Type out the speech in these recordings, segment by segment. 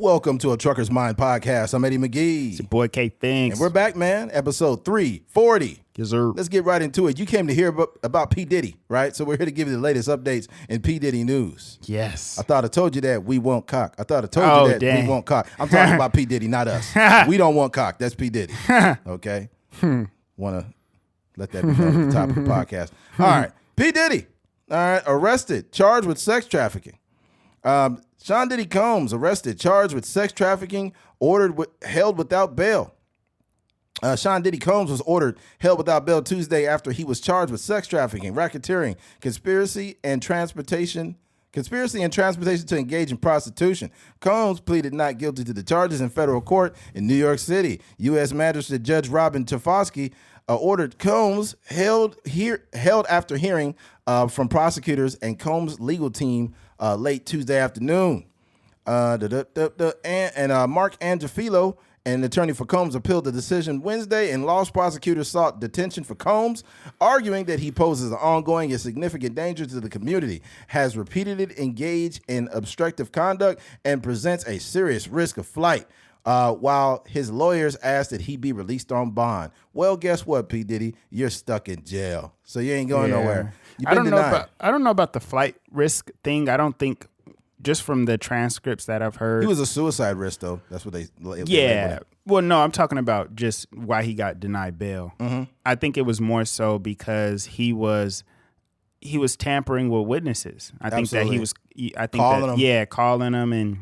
Welcome to a Trucker's Mind podcast. I'm Eddie McGee. It's your boy K. Thanks. And we're back, man. Episode 340. Yes, sir. Let's get right into it. You came to hear about P. Diddy, right? So we're here to give you the latest updates in P. Diddy news. Yes. I thought I told you that we want cock. I thought I told you that we want cock. I'm talking about P. Diddy, not us. We don't want cock. That's P. Diddy. Okay? Want to let that be known at the top of the podcast. All right. P. Diddy, all right, arrested, charged with sex trafficking. Sean Diddy Combs arrested, charged with sex trafficking, held without bail. Sean Diddy Combs was held without bail Tuesday after he was charged with sex trafficking, racketeering, conspiracy and transportation to engage in prostitution. Combs pleaded not guilty to the charges in federal court in New York City. U.S. Magistrate Judge Robin Tafosky ordered Combs held after hearing from prosecutors and Combs' legal team late Tuesday afternoon. Mark Angefilo, an attorney for Combs, appealed the decision Wednesday, and law prosecutors sought detention for Combs, arguing that he poses an ongoing and significant danger to the community, has repeatedly engaged in obstructive conduct, and presents a serious risk of flight. While his lawyers asked that he be released on bond. Well, guess what, P. Diddy? You're stuck in jail, so you ain't going nowhere. I don't know about the flight risk thing. I don't think, just from the transcripts that I've heard, he was a suicide risk, though. That's what they. Yeah. Well, no, I'm talking about just why he got denied bail. Mm-hmm. I think it was more so because he was tampering with witnesses. I think that he was. I think calling them. Yeah, calling them and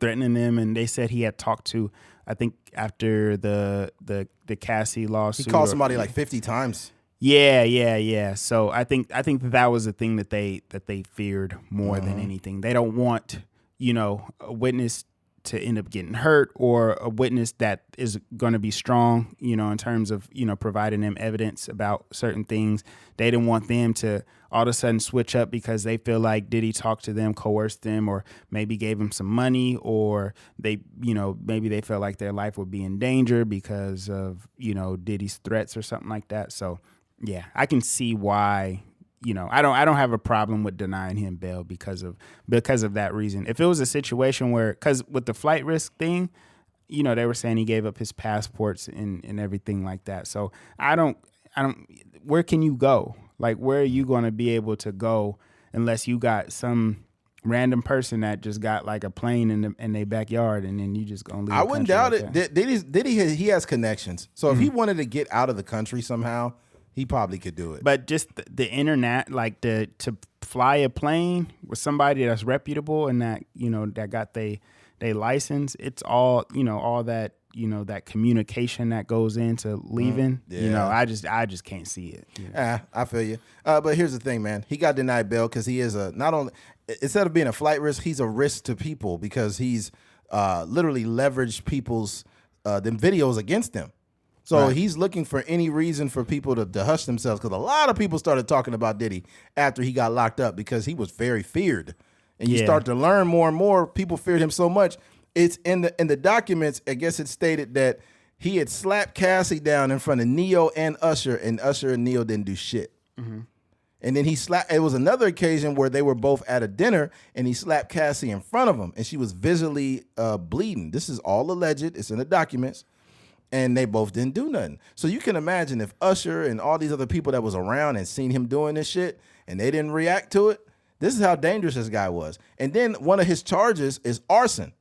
threatening them. And they said he had talked to. I think after the Cassie lawsuit, he called somebody like 50 times. Yeah. So I think that was the thing that they feared more than anything. They don't want, a witness to end up getting hurt, or a witness that is going to be strong, in terms of, providing them evidence about certain things. They didn't want them to all of a sudden switch up because they feel like Diddy talked to them, coerced them, or maybe gave them some money, or maybe they felt like their life would be in danger because of, Diddy's threats or something like that. So yeah, I can see why, I don't have a problem with denying him bail because of that reason. If it was a situation where, because with the flight risk thing, they were saying he gave up his passports and everything like that. So I don't, where can you go? Like, where are you going to be able to go unless you got some random person that just got like a plane in their backyard, and then you just gonna leave? I wouldn't doubt it. Diddy he has connections. So if he wanted to get out of the country somehow, he probably could do it. But just the internet, like to fly a plane with somebody that's reputable and that, that got they license, it's all, all that, that communication that goes into leaving. Yeah. I just can't see it. I feel you. But here's the thing, man. He got denied bail because he is not only, instead of being a flight risk, he's a risk to people because he's literally leveraged people's them videos against them. So he's looking for any reason for people to hush themselves, because a lot of people started talking about Diddy after he got locked up because he was very feared. And you start to learn more and more, people feared him so much. It's in the documents, I guess it stated that he had slapped Cassie down in front of Neo and Usher and Neo didn't do shit. Mm-hmm. And then it was another occasion where they were both at a dinner and he slapped Cassie in front of him and she was visually bleeding. This is all alleged. It's in the documents. And they both didn't do nothing. So you can imagine if Usher and all these other people that was around and seen him doing this shit and they didn't react to it, this is how dangerous this guy was. And then one of his charges is arson.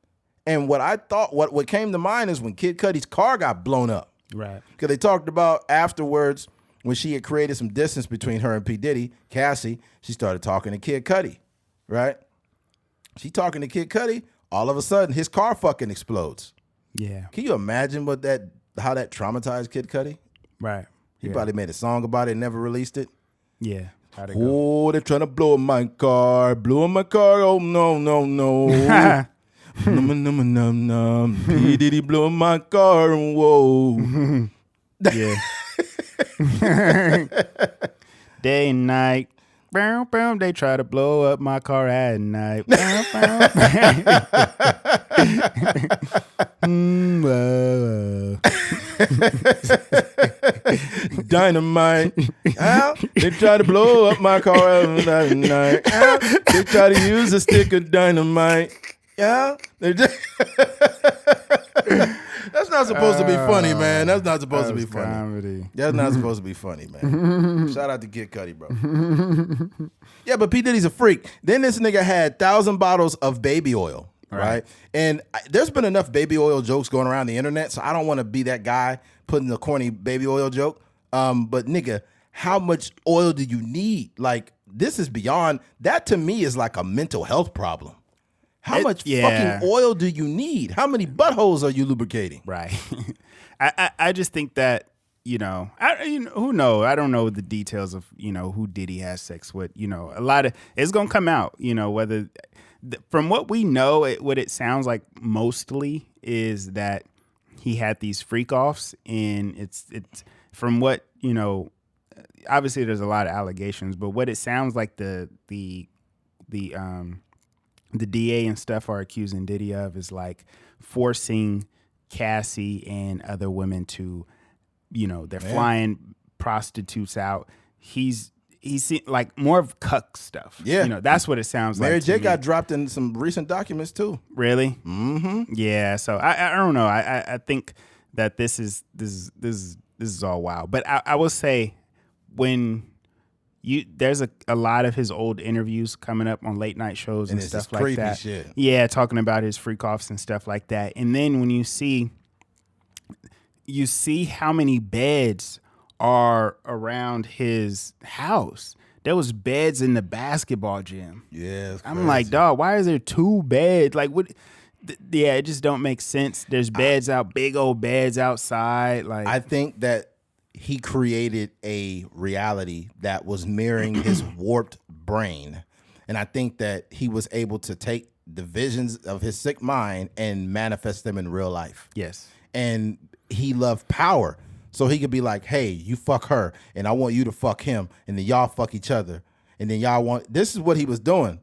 And what came to mind is when Kid Cudi's car got blown up. Right. Because they talked about afterwards when she had created some distance between her and P. Diddy, Cassie, she started talking to Kid Cudi, right? She talking to Kid Cudi, all of a sudden his car fucking explodes. Yeah. Can you imagine how that traumatized Kid Cudi? Right. He probably made a song about it and never released it. Yeah. How'd it go? Oh, they're trying to blow up my car. Blow up my car. Oh, no. Num. P. Diddy blow up my car. Whoa. Yeah. Day and night. Boom, boom, they try to blow up my car at night. Boom, boom. Dynamite. They try to blow up my car at night. They try to use a stick of dynamite. Yeah. That's not supposed to be funny, man. That's not supposed to be funny. Comedy. That's not supposed to be funny, man. Shout out to Kid Cudi, bro. Yeah, but P. Diddy's a freak. Then this nigga had 1,000 bottles of baby oil, right? And there's been enough baby oil jokes going around the internet, so I don't want to be that guy putting the corny baby oil joke. But nigga, how much oil do you need? Like, this is beyond, that to me is like a mental health problem. How much fucking oil do you need? How many buttholes are you lubricating? Right. I just think that, who knows? I don't know the details of, who Diddy has sex with. A lot of, it's going to come out, whether, from what we know, what it sounds like mostly is that he had these freak offs, and it's from what, obviously there's a lot of allegations, but what it sounds like the DA and stuff are accusing Diddy of is like forcing Cassie and other women to, they're flying prostitutes out. He's like more of cuck stuff. Yeah. That's what it sounds like. Mary J got dropped in some recent documents too. Really? Mm-hmm. Yeah. So I don't know. I think that this is all wild. But I will say, when there's a lot of his old interviews coming up on late night shows and stuff like that. Shit. Yeah, talking about his freak offs and stuff like that. And then when you see how many beds are around his house. There was beds in the basketball gym. Yeah, I'm like, dog, why is there 2 beds? Like, what? Yeah, it just don't make sense. There's beds out, big old beds outside. Like, I think that he created a reality that was mirroring his warped brain. And I think that he was able to take the visions of his sick mind and manifest them in real life. Yes. And he loved power. So he could be like, hey, you fuck her, and I want you to fuck him, and then y'all fuck each other. And then y'all want, this is what he was doing.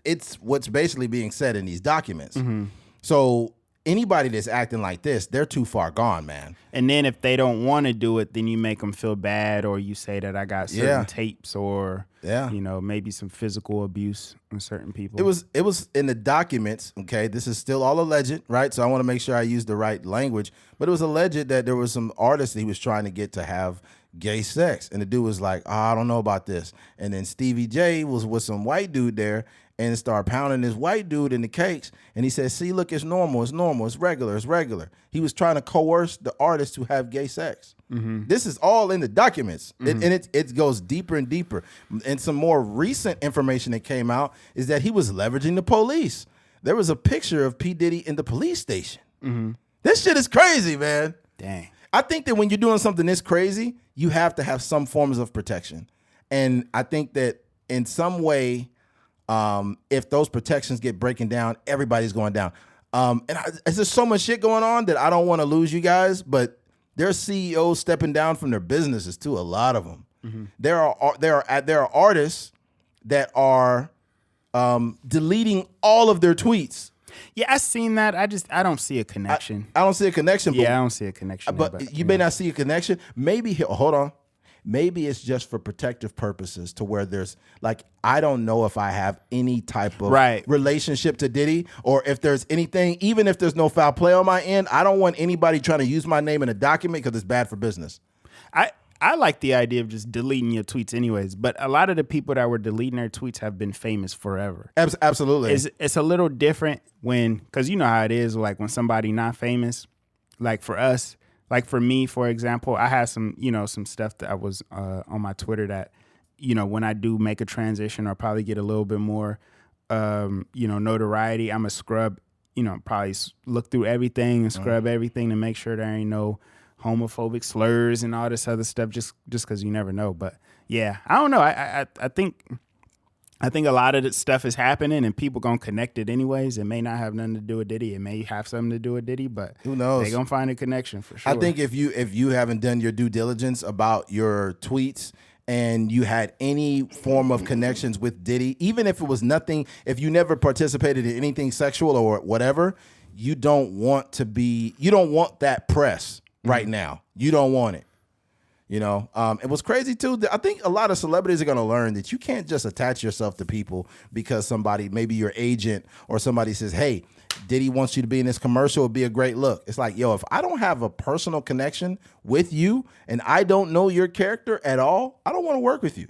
It's what's basically being said in these documents. Mm-hmm. So anybody that's acting like this, they're too far gone, man. And then if they don't want to do it, then you make them feel bad, or you say that I got certain tapes, or maybe some physical abuse on certain people. It was in the documents. Okay, this is still all alleged, right? So I want to make sure I use the right language. But it was alleged that there was some artists that he was trying to get to have gay sex, and the dude was like, "Oh, I don't know about this." And then Stevie J was with some white dude there, and started pounding this white dude in the cakes. And he said, see, look, it's normal. It's normal. It's regular. It's regular. He was trying to coerce the artist to have gay sex. Mm-hmm. This is all in the documents. Mm-hmm. And it goes deeper and deeper. And some more recent information that came out is that he was leveraging the police. There was a picture of P. Diddy in the police station. Mm-hmm. This shit is crazy, man. Dang. I think that when you're doing something this crazy, you have to have some forms of protection. And I think that in some way, if those protections get breaking down, everybody's going down. There's just so much shit going on that I don't want to lose you guys, but there's CEOs stepping down from their businesses too, a lot of them. Mm-hmm. There are artists that are deleting all of their tweets. Yeah, I seen that. I don't see a connection. I don't see a connection. Yeah, I don't see a connection. But you may not see a connection. Maybe, hold on. Maybe it's just for protective purposes, to where there's like, I don't know if I have any type of relationship to Diddy, or if there's anything, even if there's no foul play on my end, I don't want anybody trying to use my name in a document because it's bad for business. I like the idea of just deleting your tweets anyways, but a lot of the people that were deleting their tweets have been famous forever. Absolutely. It's a little different because you know how it is, like when somebody not famous, like for us, like for me, for example, I had some stuff that I was on my Twitter that, when I do make a transition or probably get a little bit more, notoriety, I'm a scrub, probably look through everything and scrub everything to make sure there ain't no homophobic slurs and all this other stuff, just because you never know. But yeah, I don't know. I think a lot of this stuff is happening and people gonna connect it anyways. It may not have nothing to do with Diddy. It may have something to do with Diddy, but who knows? They gonna find a connection for sure. I think if you haven't done your due diligence about your tweets and you had any form of connections with Diddy, even if it was nothing, if you never participated in anything sexual or whatever, you don't want that press right now. You don't want it. And what's crazy too, I think a lot of celebrities are going to learn that you can't just attach yourself to people because somebody, maybe your agent or somebody says, hey, Diddy wants you to be in this commercial, it'd be a great look. It's like, yo, if I don't have a personal connection with you and I don't know your character at all, I don't want to work with you.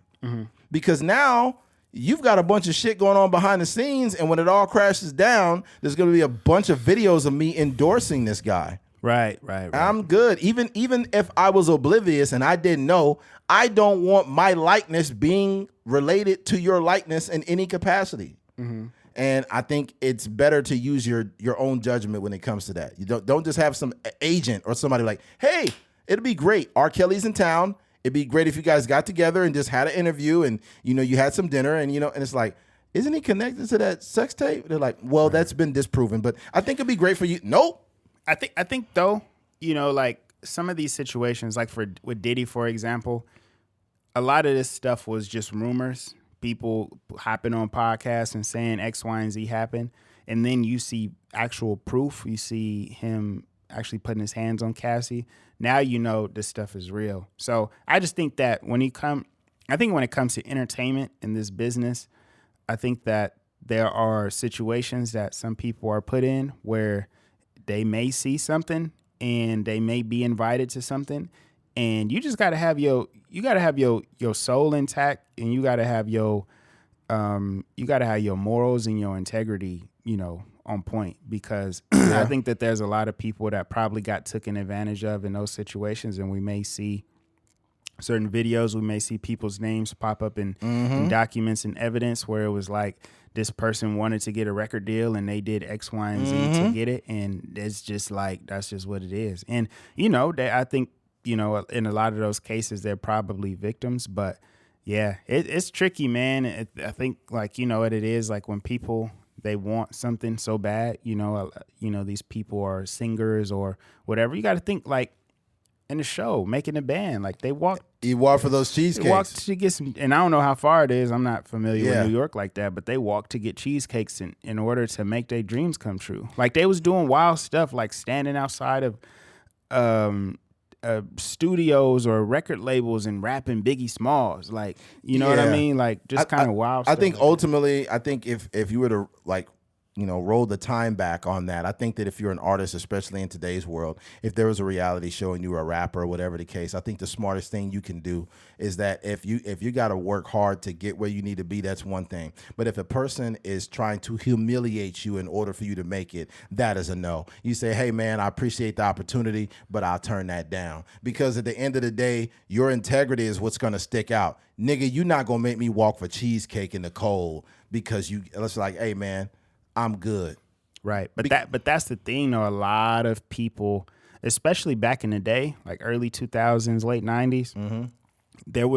Because now you've got a bunch of shit going on behind the scenes, and when it all crashes down, there's going to be a bunch of videos of me endorsing this guy. Right. I'm good. Even if I was oblivious and I didn't know, I don't want my likeness being related to your likeness in any capacity. And I think it's better to use your own judgment when it comes to that. You don't just have some agent or somebody like, hey, it'll be great. R. Kelly's in town. It'd be great if you guys got together and just had an interview and, you had some dinner and, and it's like, isn't he connected to that sex tape? They're like, well, that's been disproven, but I think it'd be great for you. Nope. I think though, like some of these situations, like with Diddy, for example, a lot of this stuff was just rumors. People hopping on podcasts and saying X, Y, and Z happened. And then you see actual proof. You see him actually putting his hands on Cassie. Now this stuff is real. So I just think that when it comes to entertainment in this business, I think that there are situations that some people are put in where they may see something and they may be invited to something, and you just got to have your soul intact, and you got to have your morals and your integrity, on point, because I think that there's a lot of people that probably got taken advantage of in those situations, and we may see certain videos, we may see people's names pop up in documents and evidence where it was like this person wanted to get a record deal and they did X, Y, and Z to get it, and it's just like that's just what it is. And I think in a lot of those cases they're probably victims, but yeah, it's tricky, man. I think like what it is, like when people they want something so bad, these people are singers or whatever. You got to think like in the show, making a band, like you walk for those cheesecakes. They walk to get some, and I don't know how far it is. I'm not familiar with New York like that, but they walk to get cheesecakes in order to make their dreams come true. Like they was doing wild stuff, like standing outside of studios or record labels and rapping Biggie Smalls, like know what I mean, like just kind of wild stuff. I think ultimately, I think if you were to like roll the time back on that, I think that if you're an artist, especially in today's world, if there was a reality show and you were a rapper or whatever the case, I think the smartest thing you can do is that if you got to work hard to get where you need to be, that's one thing. But if a person is trying to humiliate you in order for you to make it, that is a no. You say, hey man, I appreciate the opportunity, but I'll turn that down, because at the end of the day, your integrity is what's going to stick out. Nigga, you're not going to make me walk for cheesecake in the cold because it's like, hey man, I'm good. Right. But that's the thing though. A lot of people, especially back in the day, like early 2000s, late 90s, there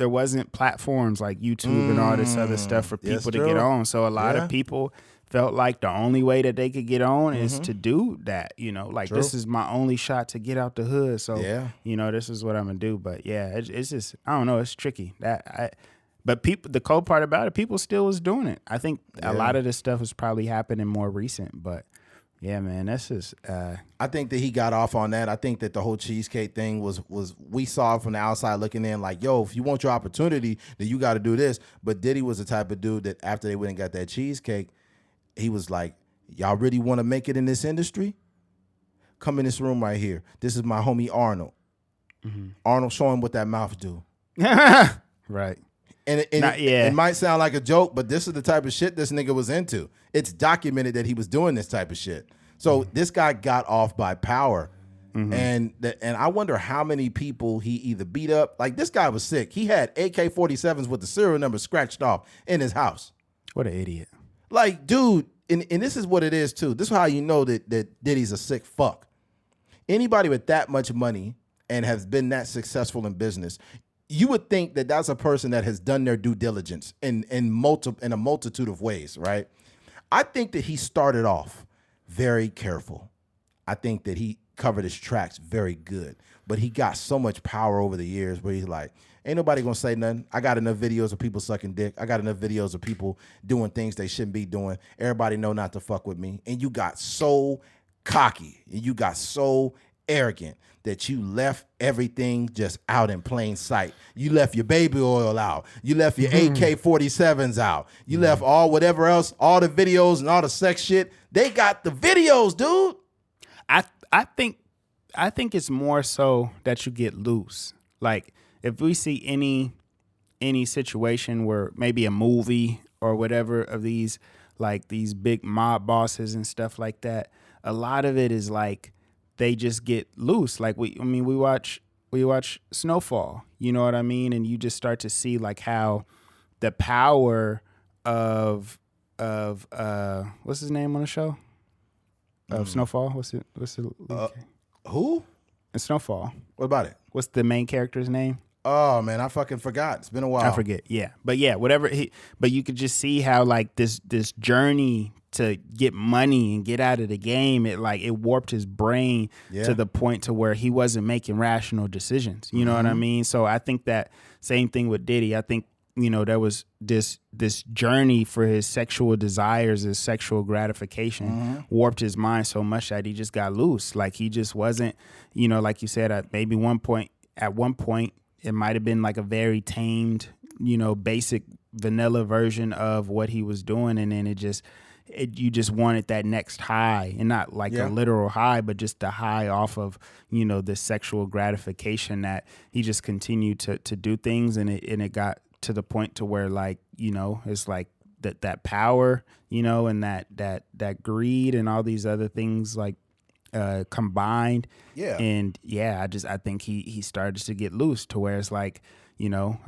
wasn't platforms like YouTube and all this other stuff for people to get on. So a lot of people felt like the only way that they could get on is to do that, like this is my only shot to get out the hood. So, this is what I'm going to do. But yeah, it's just, I don't know. It's tricky But the cool part about it, people still was doing it. I think a lot of this stuff was probably happening more recent, but yeah, man, that's just. I think that he got off on that. I think that the whole cheesecake thing was we saw from the outside looking in like, yo, if you want your opportunity, then you got to do this. But Diddy was the type of dude that after they went and got that cheesecake, he was like, y'all really want to make it in this industry? Come in this room right here. This is my homie Arnold. Arnold, show him what that mouth do. Right. And it might sound like a joke, but this is the type of shit this nigga was into. It's documented that he was doing this type of shit. So this guy got off by power. And I wonder how many people he either beat up. Like this guy was sick. He had AK-47s with the serial number scratched off in his house. What an idiot. Like, dude, and this is what it is too. This is how you know that Diddy's a sick fuck. Anybody with that much money and has been that successful in business, you would think that that's a person that has done their due diligence in a multitude of ways, right? I think that he started off very careful. I think that he covered his tracks very good, but he got so much power over the years where he's like, ain't nobody gonna say nothing. I got enough videos of people sucking dick. I got enough videos of people doing things they shouldn't be doing. Everybody know not to fuck with me. And you got so cocky and you got so arrogant that you left everything just out in plain sight. You left your baby oil out. You left your AK-47s out. You left all whatever else, all the videos and all the sex shit. They got the videos, dude. I think it's more so that you get loose. Like if we see any situation where maybe a movie or whatever of these like these big mob bosses and stuff like that, a lot of it is like they just get loose. Like we watch Snowfall, you know what I mean? And you just start to see like how the power of what's his name on the show? Of Snowfall? What's the Who? It's Snowfall. What about it? What's the main character's name? Oh man, I fucking forgot. It's been a while. I forget. Yeah. But yeah, whatever but you could just see how like this journey to get money and get out of the game, it warped his brain to the point to where he wasn't making rational decisions. You know what I mean? So I think that same thing with Diddy. I think, you know, there was this journey for his sexual desires, his sexual gratification warped his mind so much that he just got loose. Like he just wasn't, you know, like you said, at one point, it might have been like a very tamed, you know, basic vanilla version of what he was doing. And then you just wanted that next high, and not like a literal high, but just the high off of, you know, the sexual gratification that he just continued to do things. And it got to the point to where, like, you know, it's like that power, you know, and that greed and all these other things like combined. Yeah. And I think he started to get loose to where it's like, you know,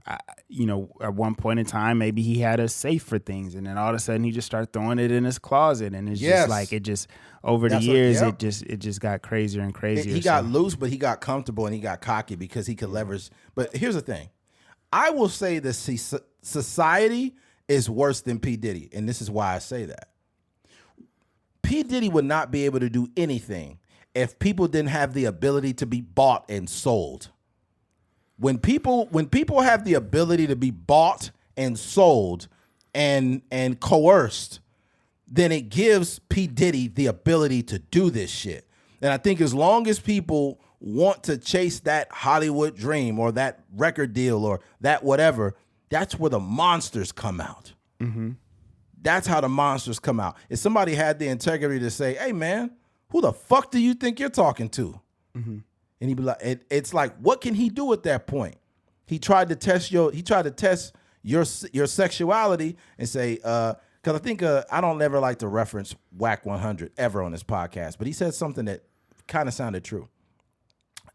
at one point in time, maybe he had a safe for things, and then all of a sudden he just started throwing it in his closet, and it's just like, it just over the years, it just got crazier and crazier. He got loose, but he got comfortable and he got cocky because he could leverage. But here's the thing. I will say that society is worse than P. Diddy, and this is why I say that. P. Diddy would not be able to do anything if people didn't have the ability to be bought and sold. When people have the ability to be bought and sold and coerced, then it gives P. Diddy the ability to do this shit. And I think as long as people want to chase that Hollywood dream or that record deal or that whatever, that's where the monsters come out. That's how the monsters come out. If somebody had the integrity to say, hey, man, who the fuck do you think you're talking to? And he'd be like, it's like, what can he do at that point? He tried to test your sexuality and say, because I think I don't ever like to reference Whack 100 ever on this podcast, but he said something that kind of sounded true.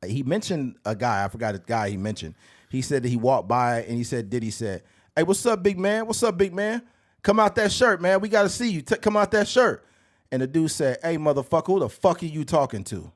He mentioned a guy, I forgot the guy he mentioned. He said that he walked by and he said, Diddy said, hey, what's up, big man? What's up, big man? Come out that shirt, man. We got to see you. Come out that shirt. And the dude said, hey, motherfucker, who the fuck are you talking to?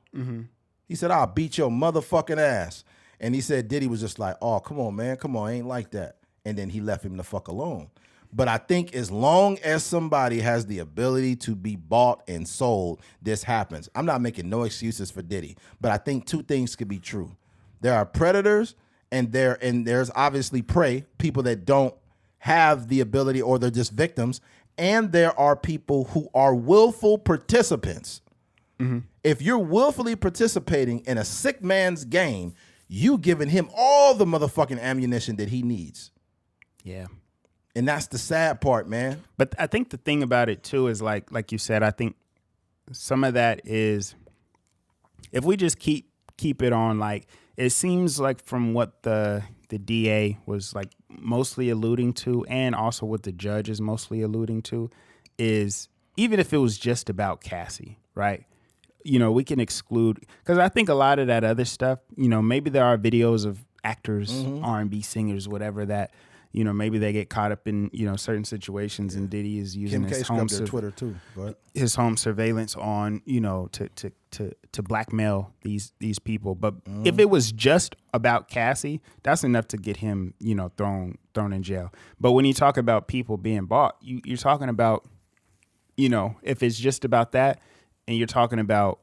He said, I'll beat your motherfucking ass. And he said, Diddy was just like, oh, come on, man. Come on. Ain't like that. And then he left him the fuck alone. But I think as long as somebody has the ability to be bought and sold, this happens. I'm not making no excuses for Diddy, but I think two things could be true. There are predators and there's obviously prey, people that don't have the ability or they're just victims. And there are people who are willful participants. If you're willfully participating in a sick man's game, you giving him all the motherfucking ammunition that he needs. Yeah. And that's the sad part, man. But I think the thing about it too is like you said, I think some of that is if we just keep it on, like, it seems like from what the DA was like mostly alluding to, and also what the judge is mostly alluding to, is even if it was just about Cassie, right? You know, we can exclude, because I think a lot of that other stuff, you know, maybe there are videos of actors, R&B singers, whatever, that, you know, maybe they get caught up in, you know, certain situations, and Diddy is using his home Twitter too, his home surveillance on, you know, to blackmail these people. But if it was just about Cassie, that's enough to get him, you know, thrown in jail. But when you talk about people being bought, you're talking about, you know, if it's just about that, and you're talking about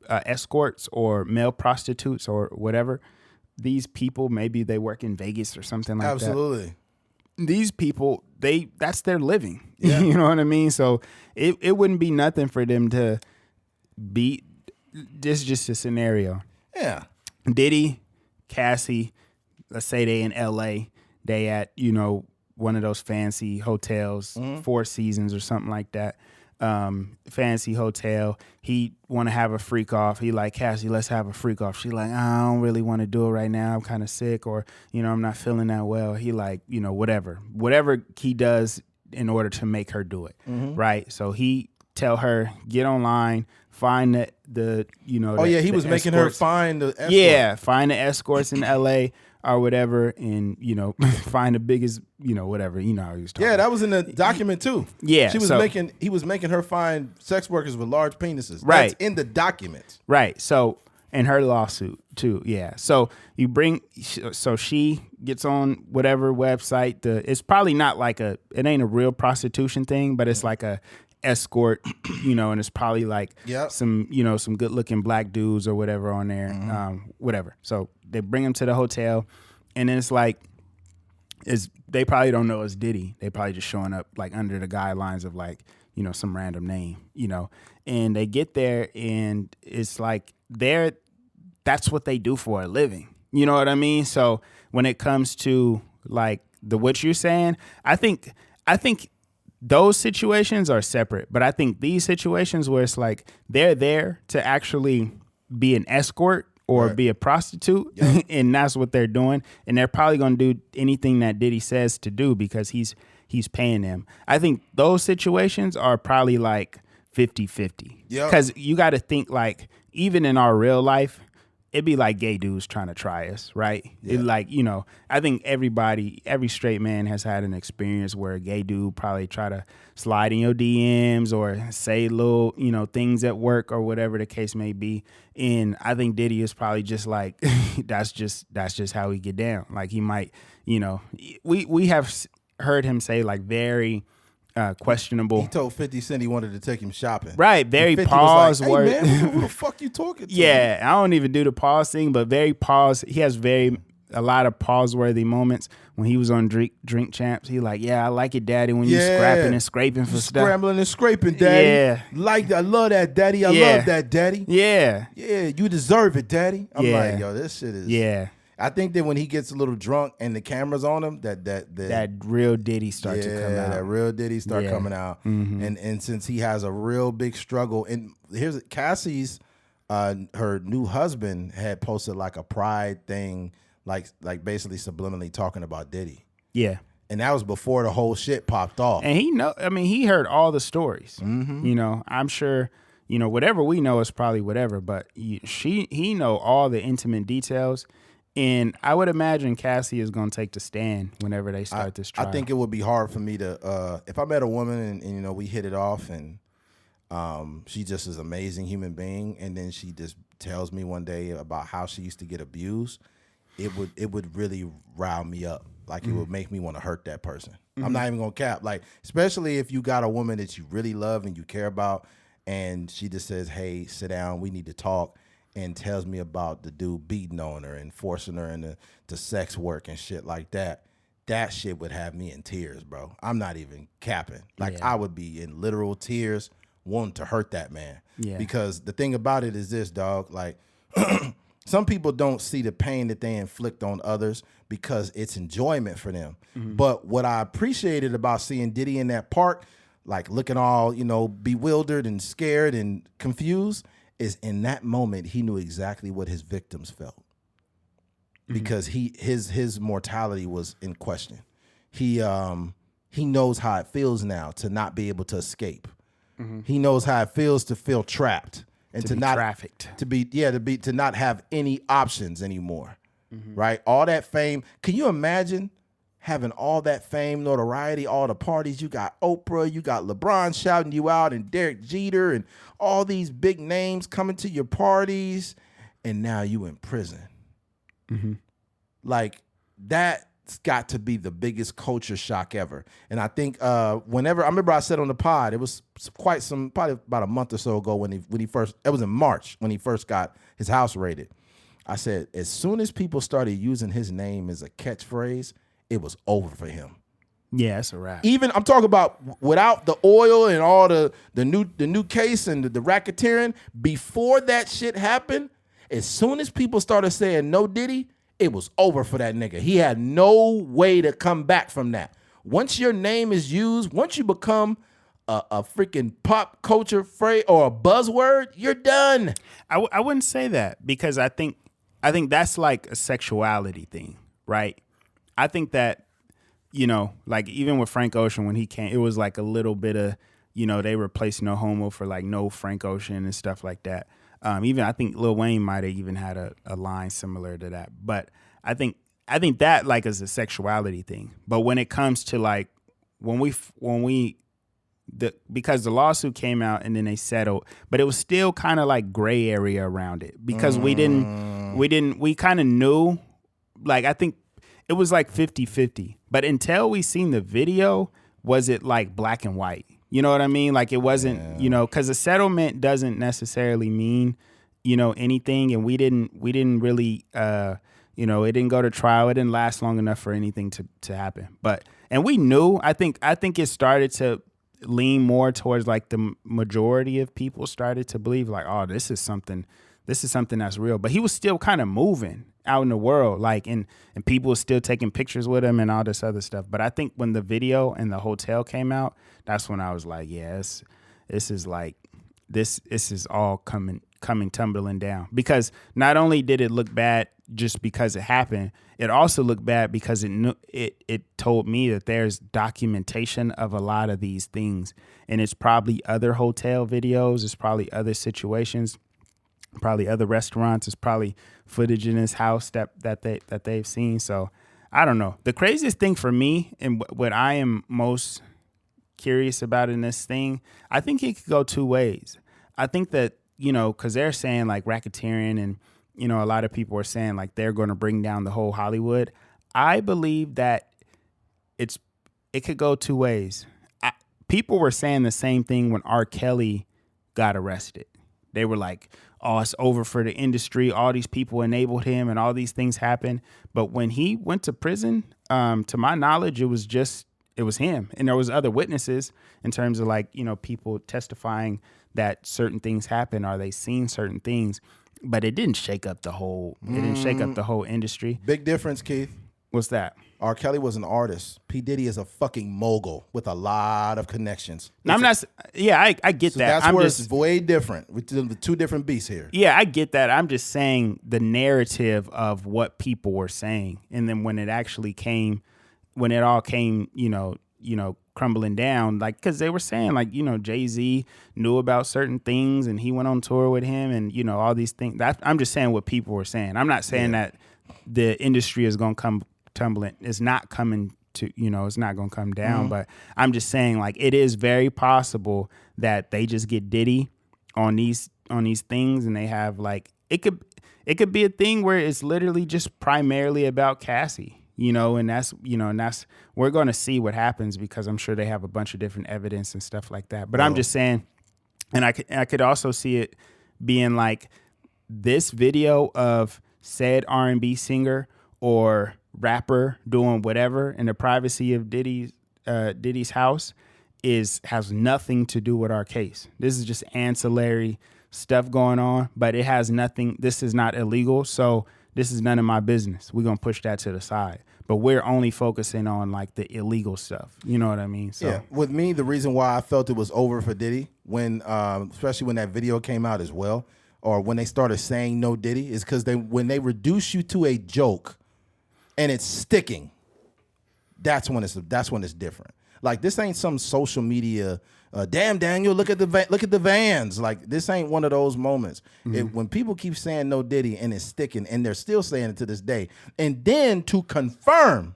escorts or male prostitutes or whatever, these people, maybe they work in Vegas or something like that. Absolutely. These people, that's their living. Yeah. You know what I mean? So it wouldn't be nothing for them to be. This is just a scenario. Yeah. Diddy, Cassie, let's say they in LA, they at, one of those fancy hotels, Four Seasons or something like that. Fancy hotel. He want to have a freak off. He like, Cassie, let's have a freak off. She like, I don't really want to do it right now. I'm kind of sick, or, I'm not feeling that well. He like, whatever he does in order to make her do it. Right. So he tell her, get online, find the he was making her find the escort. Yeah, find the escorts in LA or whatever, and find the biggest, whatever. You know how he was talking. Yeah, that was in the document too. Yeah, he was making her find sex workers with large penises. Right. That's in the document. Right. So, and her lawsuit too. Yeah. So so she gets on whatever website. It's probably not like it ain't a real prostitution thing, but it's like a escort, and it's probably like some good looking black dudes or whatever on there, whatever. So they bring him to the hotel, and then it's like, they probably don't know it's Diddy. They probably just showing up like under the guidelines of like, some random name, and they get there and it's like that's what they do for a living. You know what I mean? So when it comes to like what you're saying, I think those situations are separate, but I think these situations where it's like they're there to actually be an escort or be a prostitute, and that's what they're doing, and they're probably going to do anything that Diddy says to do because he's paying them. I think those situations are probably like 50-50. Because you got to think like even in our real life, it'd be like gay dudes trying to try us, right? Yeah. It like, I think every straight man has had an experience where a gay dude probably try to slide in your DMs or say little, things at work or whatever the case may be. And I think Diddy is probably just like, that's just how he get down. Like he might, we have heard him say like very questionable. He told 50 Cent he wanted to take him shopping. Right, very pause like, hey, word. Man, who the fuck you talking to? Yeah, I don't even do the pause thing, but very pause. He has a lot of pause-worthy moments. When he was on Drink Champs, he like, yeah, I like it, Daddy, when you scrapping and scraping for stuff. Scrambling and scraping, Daddy. Yeah. I love that, Daddy. I love that, Daddy. Yeah. Yeah, you deserve it, Daddy. I'm like, yo, this shit is... Yeah. I think that when he gets a little drunk and the camera's on him, that real Diddy start to come out. That real Diddy start coming out. Mm-hmm. And since he has a real big struggle, and here's Cassie's, her new husband had posted like a pride thing, like basically subliminally talking about Diddy. Yeah. And that was before the whole shit popped off. And he heard all the stories. Mm-hmm. I'm sure, whatever we know is probably whatever, but he know all the intimate details. And I would imagine Cassie is going to take the stand whenever they start this trial. I think it would be hard for me to, if I met a woman and we hit it off and she just is an amazing human being, and then she just tells me one day about how she used to get abused, it would really rile me up. Like it would make me want to hurt that person. I'm not even going to cap. Like, especially if you got a woman that you really love and you care about, and she just says, hey, sit down, we need to talk. And tells me about the dude beating on her and forcing her into sex work and shit like that. That shit would have me in tears, bro. I'm not even capping. Like, I would be in literal tears wanting to hurt that man. Yeah. Because the thing about it is this, dog. Like, some people don't see the pain that they inflict on others because it's enjoyment for them. Mm-hmm. But what I appreciated about seeing Diddy in that park, like looking all, bewildered and scared and confused, is in that moment he knew exactly what his victims felt, because his mortality was in question. He knows how it feels now to not be able to escape. He knows how it feels to feel trapped and to not trafficked, to not have any options anymore. Right? All that fame. Can you imagine having all that fame, notoriety, all the parties? You got Oprah, you got LeBron shouting you out, and Derek Jeter, and all these big names coming to your parties, and now you in prison. Like, that's got to be the biggest culture shock ever. And I think I remember I said on the pod, it was probably about a month or so ago when he first, it was in March when he first got his house raided. I said, as soon as people started using his name as a catchphrase, it was over for him. Yeah, it's a wrap. Even I'm talking about without the oil and all the new case and the racketeering, before that shit happened, As soon as people started saying no Diddy, it was over for that nigga. He had no way to come back from that. Once your name is used, once you become a freaking pop culture phrase or a buzzword, you're done. I wouldn't say that, because I think that's like a sexuality thing, right? I think that, like even with Frank Ocean when he came, it was like a little bit of, they replaced no homo for like no Frank Ocean and stuff like that. Even I think Lil Wayne might have even had a line similar to that. But I think that like is a sexuality thing. But when it comes to like because the lawsuit came out and then they settled, but it was still kind of like gray area around it, because we kind of knew, like, I think it was like 50-50, but until we seen the video, was it like black and white? You know what I mean? Like it wasn't, because a settlement doesn't necessarily mean, anything. And we didn't really, it didn't go to trial. It didn't last long enough for anything to happen. And we knew, I think it started to lean more towards like the majority of people started to believe like, oh, this is something that's real. But he was still kind of moving out in the world, like, and people were still taking pictures with him and all this other stuff. But I think when the video and the hotel came out, that's when I was like, yes, this is all coming tumbling down. Because not only did it look bad just because it happened, it also looked bad because it told me that there's documentation of a lot of these things, and it's probably other hotel videos, it's probably other situations, probably other restaurants, it's probably footage in his house that they've seen. So I don't know. The craziest thing for me, and what I am most curious about in this thing, I think it could go two ways. I think that, because they're saying like racketeering, and a lot of people are saying like they're going to bring down the whole Hollywood. I believe that it could go two ways. People were saying the same thing when R. Kelly got arrested. They were like, oh, it's over for the industry. All these people enabled him and all these things happened. But when he went to prison, to my knowledge, it was him. And there was other witnesses in terms of like, people testifying that certain things happened or they seen certain things. But it didn't shake up the whole industry. Big difference, Keith. What's that? R. Kelly was an artist. P. Diddy is a fucking mogul with a lot of connections. No, I get so that. That's where it's way different. With the two different beasts here. Yeah, I get that. I'm just saying the narrative of what people were saying. And then when it all came, crumbling down, like, because they were saying like, Jay-Z knew about certain things and he went on tour with him and, all these things. I'm just saying what people were saying. I'm not saying that the industry is going to come tumbling. It's not coming to, it's not going to come down. But I'm just saying like it is very possible that they just get Diddy on these things, and they have like, it could be a thing where it's literally just primarily about Cassie. And that's we're going to see what happens, because I'm sure they have a bunch of different evidence and stuff like that. But I'm just saying, and I could also see it being like this video of said R&B singer or rapper doing whatever in the privacy of Diddy's house has nothing to do with our case. This is just ancillary stuff going on, but it has nothing. This is not illegal, so this is none of my business. We're going to push that to the side. But we're only focusing on like the illegal stuff. You know what I mean? So. Yeah. With me, the reason why I felt it was over for Diddy, when especially when that video came out as well, or when they started saying no Diddy, is because when they reduce you to a joke and it's sticking, that's when it's different. Like, this ain't some social media. Damn, Daniel, look at the vans. Like, this ain't one of those moments. When people keep saying no Diddy and it's sticking, and they're still saying it to this day, and then to confirm,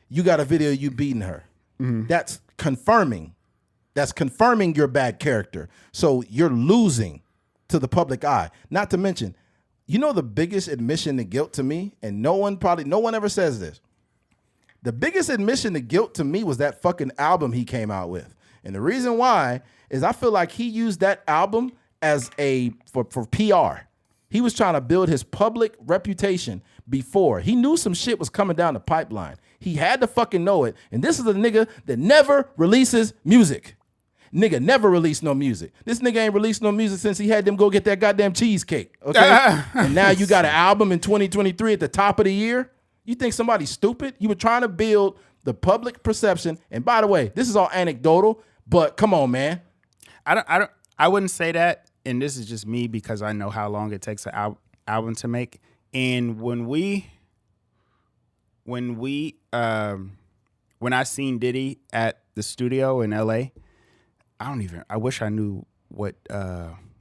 you got a video of you beating her. That's confirming. That's confirming your bad character. So you're losing to the public eye. Not to mention, the biggest admission to guilt to me, and no one ever says this. The biggest admission to guilt to me was that fucking album he came out with. And the reason why is I feel like he used that album as for PR. He was trying to build his public reputation before. He knew some shit was coming down the pipeline. He had to fucking know it. And this is a nigga that never releases music. Nigga never released no music. This nigga ain't released no music since he had them go get that goddamn cheesecake. Okay, and now you got an album in 2023 at the top of the year. You think somebody's stupid? You were trying to build the public perception. And by the way, this is all anecdotal, but come on, man. I wouldn't say that. And this is just me because I know how long it takes an album to make. And when I seen Diddy at the studio in LA, I wish I knew what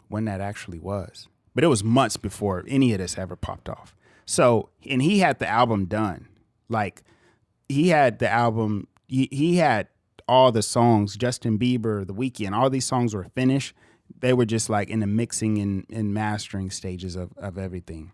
when that actually was. But it was months before any of this ever popped off. So, and he had the album done. Like, he had the album, he had all the songs, Justin Bieber, The Weeknd, all these songs were finished. They were just like in the mixing and mastering stages of everything.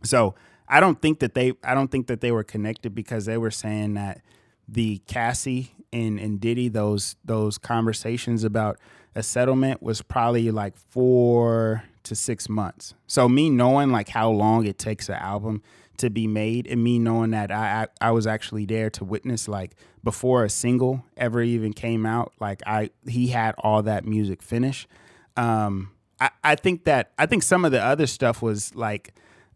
So I don't think that they were connected because they were saying that the Cassie and Diddy, those conversations about a settlement was probably like 4 to 6 months. So me knowing like how long it takes an album to be made, and me knowing that I was actually there to witness like before a single ever even came out, like he had all that music finished. I think some of the other stuff was like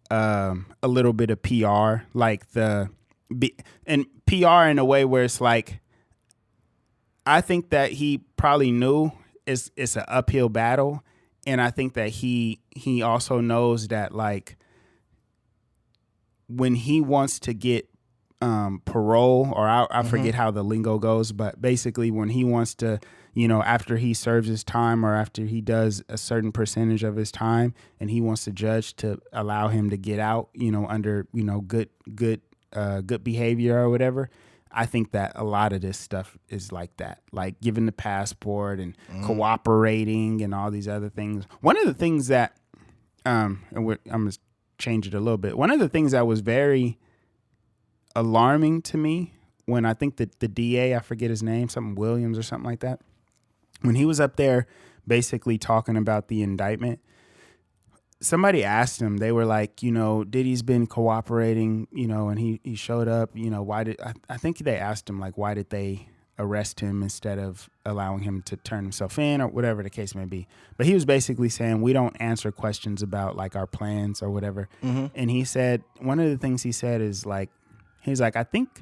a little bit of PR, like and PR in a way where it's like, I think that he probably knew it's an uphill battle. And I think that he also knows that like when he wants to get parole, or I forget how the lingo goes, but basically when he wants to, after he serves his time or after he does a certain percentage of his time and he wants the judge to allow him to get out, under, good behavior or whatever. I think that a lot of this stuff is like that, like giving the passport and cooperating and all these other things. One of the things that, I'm going to change it a little bit. One of the things that was very alarming to me when I think that the DA, I forget his name, something Williams or something like that, when he was up there basically talking about the indictment, somebody asked him, they were like, Diddy's been cooperating, and he showed up, I think they asked him, like, why did they arrest him instead of allowing him to turn himself in or whatever the case may be. But he was basically saying, we don't answer questions about like our plans or whatever. Mm-hmm. And he said, one of the things he said is like, he's like, I think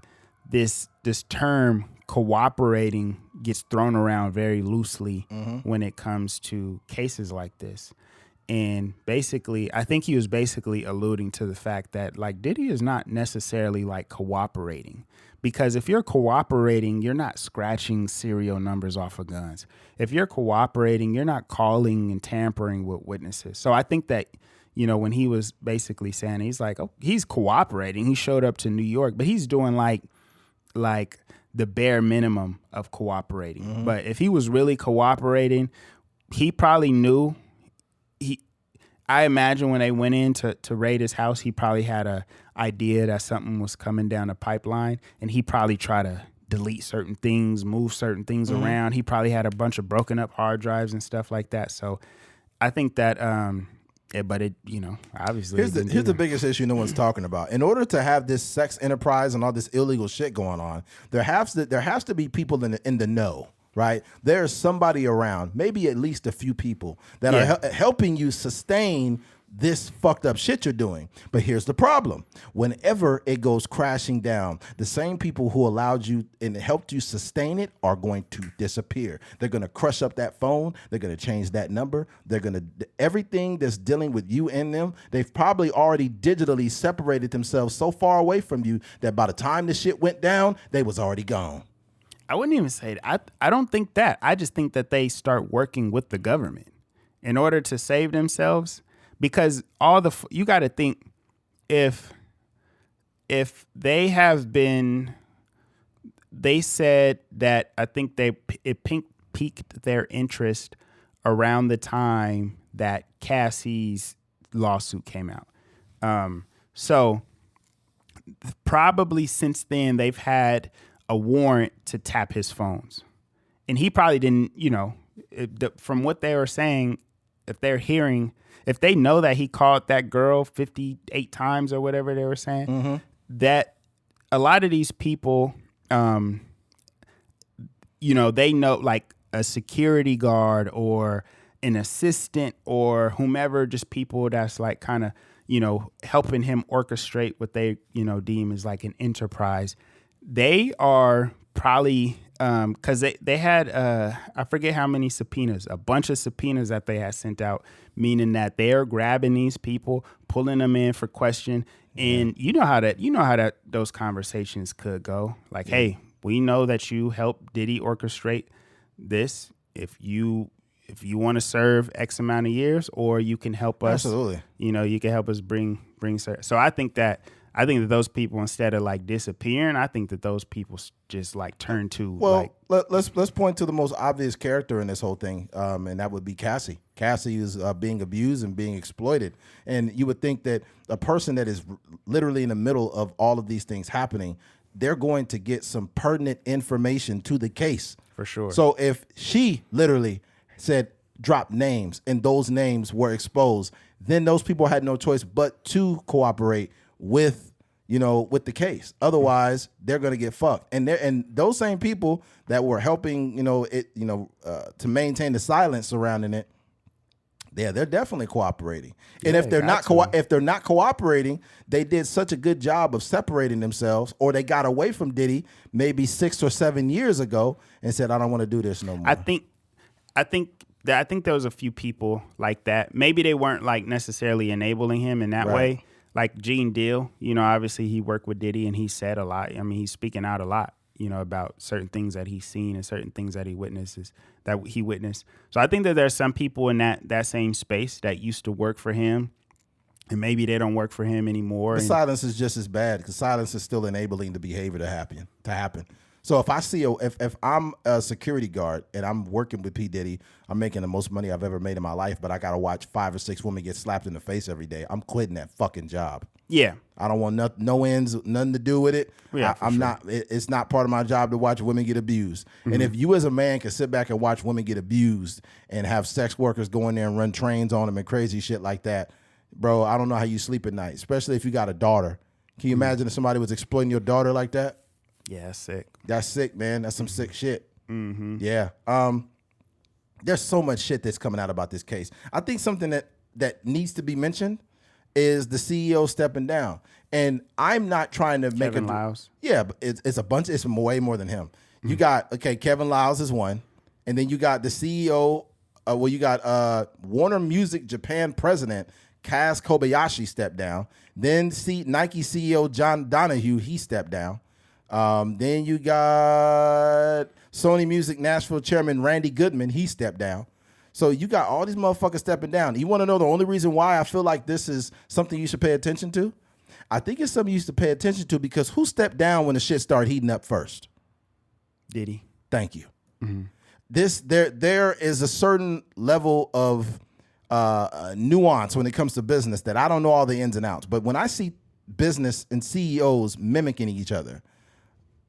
this term cooperating gets thrown around very loosely when it comes to cases like this. And basically, I think he was basically alluding to the fact that like Diddy is not necessarily like cooperating, because if you're cooperating, you're not scratching serial numbers off of guns. If you're cooperating, you're not calling and tampering with witnesses. So I think that, when he was basically saying, he's like, oh, he's cooperating. He showed up to New York, but he's doing like the bare minimum of cooperating. Mm-hmm. But if he was really cooperating, he probably knew. I imagine when they went in to raid his house, he probably had a idea that something was coming down the pipeline, and he probably tried to delete certain things, move certain things around. He probably had a bunch of broken up hard drives and stuff like that. So I think that, but it, obviously. Here's the biggest issue no one's talking about. In order to have this sex enterprise and all this illegal shit going on, there has to be people in the know. Right? There's somebody around, maybe at least a few people that are helping you sustain this fucked up shit you're doing. But here's the problem. Whenever it goes crashing down, the same people who allowed you and helped you sustain it are going to disappear. They're going to crush up that phone. They're going to change that number. They're going to, everything that's dealing with you and them, they've probably already digitally separated themselves so far away from you that by the time the shit went down, they was already gone. I wouldn't even say that. I don't think that. I just think that they start working with the government in order to save themselves, because you got to think, if they have been, they said that, I think it piqued their interest around the time that Cassie's lawsuit came out. So probably since then they've had a warrant to tap his phones. And he probably didn't, from what they were saying, if they know that he called that girl 58 times or whatever they were saying, that a lot of these people, they know, like a security guard or an assistant or whomever, just people that's like kind of, helping him orchestrate what they, deem as like an enterprise. They are probably, because they had, I forget how many subpoenas, a bunch of subpoenas that they had sent out, meaning that they're grabbing these people, pulling them in for question. And you know how that those conversations could go. Like, hey, we know that you helped Diddy orchestrate this. If you want to serve X amount of years, or you can help us. Absolutely. You can help us bring. So I think that those people, instead of like disappearing, I think that those people just like turn to let's point to the most obvious character in this whole thing, and that would be Cassie. Cassie is being abused and being exploited, and you would think that a person that is literally in the middle of all of these things happening, they're going to get some pertinent information to the case for sure. So if she literally said drop names and those names were exposed, then those people had no choice but to cooperate with the case. Otherwise, they're going to get fucked. And those same people that were helping, to maintain the silence surrounding it, they're definitely cooperating. And if they're not cooperating, they did such a good job of separating themselves, or they got away from Diddy maybe 6 or 7 years ago and said, I don't want to do this no more. I think there was a few people like that. Maybe they weren't like necessarily enabling him in that way. Like Gene Deal, obviously he worked with Diddy and he said a lot. I mean, he's speaking out a lot, about certain things that he's seen and certain things that he witnessed. So I think that there's some people in that same space that used to work for him, and maybe they don't work for him anymore. The silence is just as bad, because silence is still enabling the behavior to happen. So if I see if I'm a security guard and I'm working with P. Diddy, I'm making the most money I've ever made in my life, but I got to watch 5 or 6 women get slapped in the face every day, I'm quitting that fucking job. Yeah. I don't want no ends, nothing to do with it. Yeah, it's not part of my job to watch women get abused. Mm-hmm. And if you as a man can sit back and watch women get abused and have sex workers go in there and run trains on them and crazy shit like that, bro, I don't know how you sleep at night, especially if you got a daughter. Can you imagine if somebody was exploiting your daughter like that? Yeah, that's sick. That's sick, man. That's some sick shit. Mm-hmm. Yeah. There's so much shit that's coming out about this case. I think something that needs to be mentioned is the CEO stepping down. And I'm not trying to make Kevin Liles. Yeah, but it's a bunch. It's way more than him. You got Kevin Liles is one, and then you got the CEO. You got Warner Music Japan president Kaz Kobayashi stepped down. Then Nike CEO John Donahue, he stepped down. Then you got Sony Music Nashville chairman Randy Goodman, he stepped down. So you got all these motherfuckers stepping down. You want to know the only reason why I feel like this is something you should pay attention to? I think it's something you should pay attention to because who stepped down when the shit started heating up first? Diddy. Thank you. Mm-hmm. There is a certain level of nuance when it comes to business that I don't know all the ins and outs. But when I see business and CEOs mimicking each other,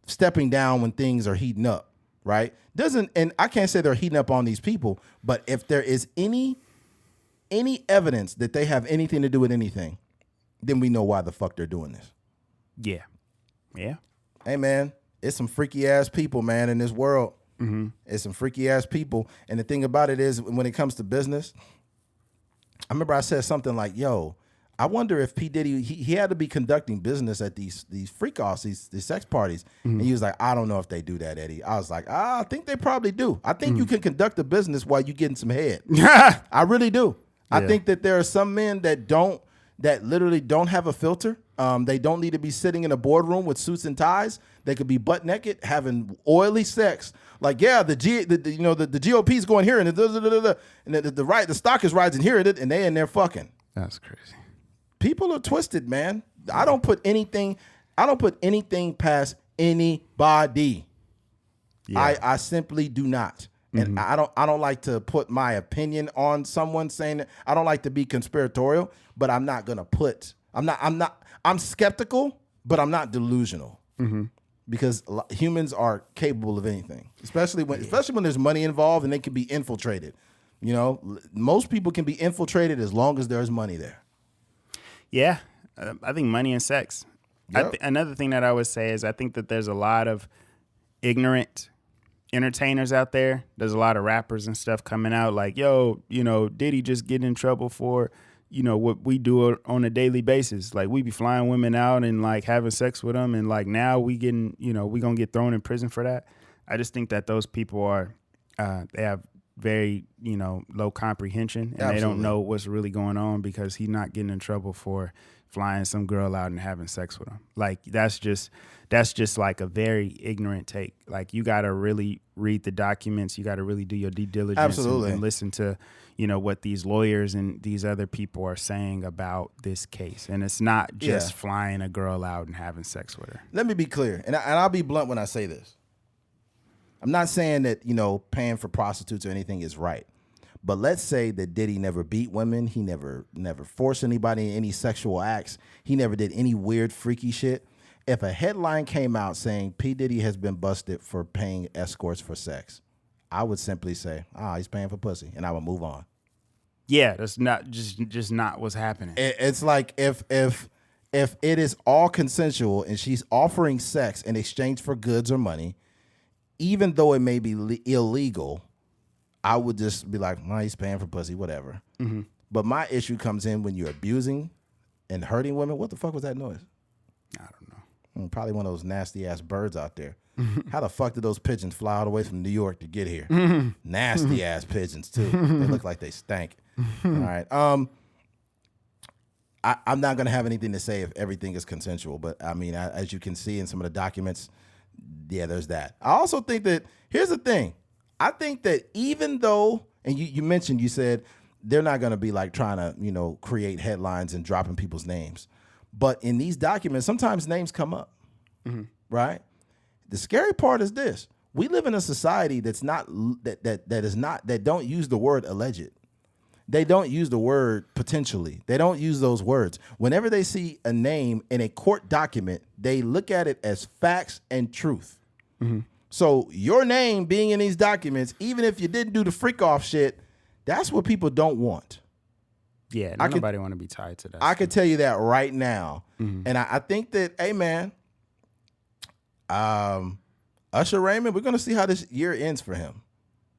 stepping down when things are heating up, right? And I can't say they're heating up on these people, but if there is any evidence that they have anything to do with anything, then we know why the fuck they're doing this. Yeah. Yeah. Hey, man, it's some freaky ass people, man, in this world. Mm-hmm. It's some freaky ass people. And the thing about it is, when it comes to business, I remember I said something like, yo, I wonder if P. Diddy, he had to be conducting business at these freak-offs, these sex parties. Mm-hmm. And he was like, I don't know if they do that, Eddie. I was like, I think they probably do. I think you can conduct a business while you're getting some head. I really do. Yeah. I think that there are some men that literally don't have a filter. They don't need to be sitting in a boardroom with suits and ties. They could be butt naked, having oily sex. Like, yeah, the GOP is going here, and the stock is rising here, and they in there fucking. That's crazy. People are twisted, man. I don't put anything past anybody. Yeah. I simply do not. And I don't like to put my opinion on someone saying that. I don't like to be conspiratorial, but I'm not gonna I'm skeptical, but I'm not delusional. Mm-hmm. Because humans are capable of anything, especially when there's money involved and they can be infiltrated. Most people can be infiltrated as long as there's money there. Yeah, I think money and sex. Yep. Another thing that I would say is I think that there's a lot of ignorant entertainers out there. There's a lot of rappers and stuff coming out like, yo, Diddy just get in trouble for, what we do on a daily basis. Like we be flying women out and like having sex with them. And like now we getting, we gonna get thrown in prison for that. I just think that those people are, they have very, low comprehension and they don't know what's really going on because he's not getting in trouble for flying some girl out and having sex with him. Like that's just like a very ignorant take. Like you got to really read the documents. You got to really do your due diligence and listen to, what these lawyers and these other people are saying about this case. And it's not just flying a girl out and having sex with her. Let me be clear. And I'll be blunt when I say this. I'm not saying that, paying for prostitutes or anything is right. But let's say that Diddy never beat women. He never forced anybody in any sexual acts. He never did any weird, freaky shit. If a headline came out saying P. Diddy has been busted for paying escorts for sex, I would simply say, he's paying for pussy, and I would move on. Yeah, that's not just not what's happening. It's like if it is all consensual and she's offering sex in exchange for goods or money, even though it may be illegal, I would just be like, he's paying for pussy, whatever. Mm-hmm. But my issue comes in when you're abusing and hurting women. What the fuck was that noise? I don't know. Probably one of those nasty ass birds out there. How the fuck did those pigeons fly all the way from New York to get here? Nasty ass pigeons too. They look like they stank. All right. I'm not gonna have anything to say if everything is consensual, but I mean, as you can see in some of the documents, yeah, there's that. I also think that here's the thing. I think that even though, and you mentioned, you said they're not going to be like trying to, create headlines and dropping people's names. But in these documents, sometimes names come up, right? The scary part is this. We live in a society that's not, that don't use the word alleged. They don't use the word potentially. They don't use those words. Whenever they see a name in a court document, they look at it as facts and truth. Mm-hmm. So your name being in these documents, even if you didn't do the freak off shit, that's what people don't want. Yeah, nobody want to be tied to that. I could tell you that right now. Mm-hmm. And I think that, hey, man, Usher Raymond, we're going to see how this year ends for him.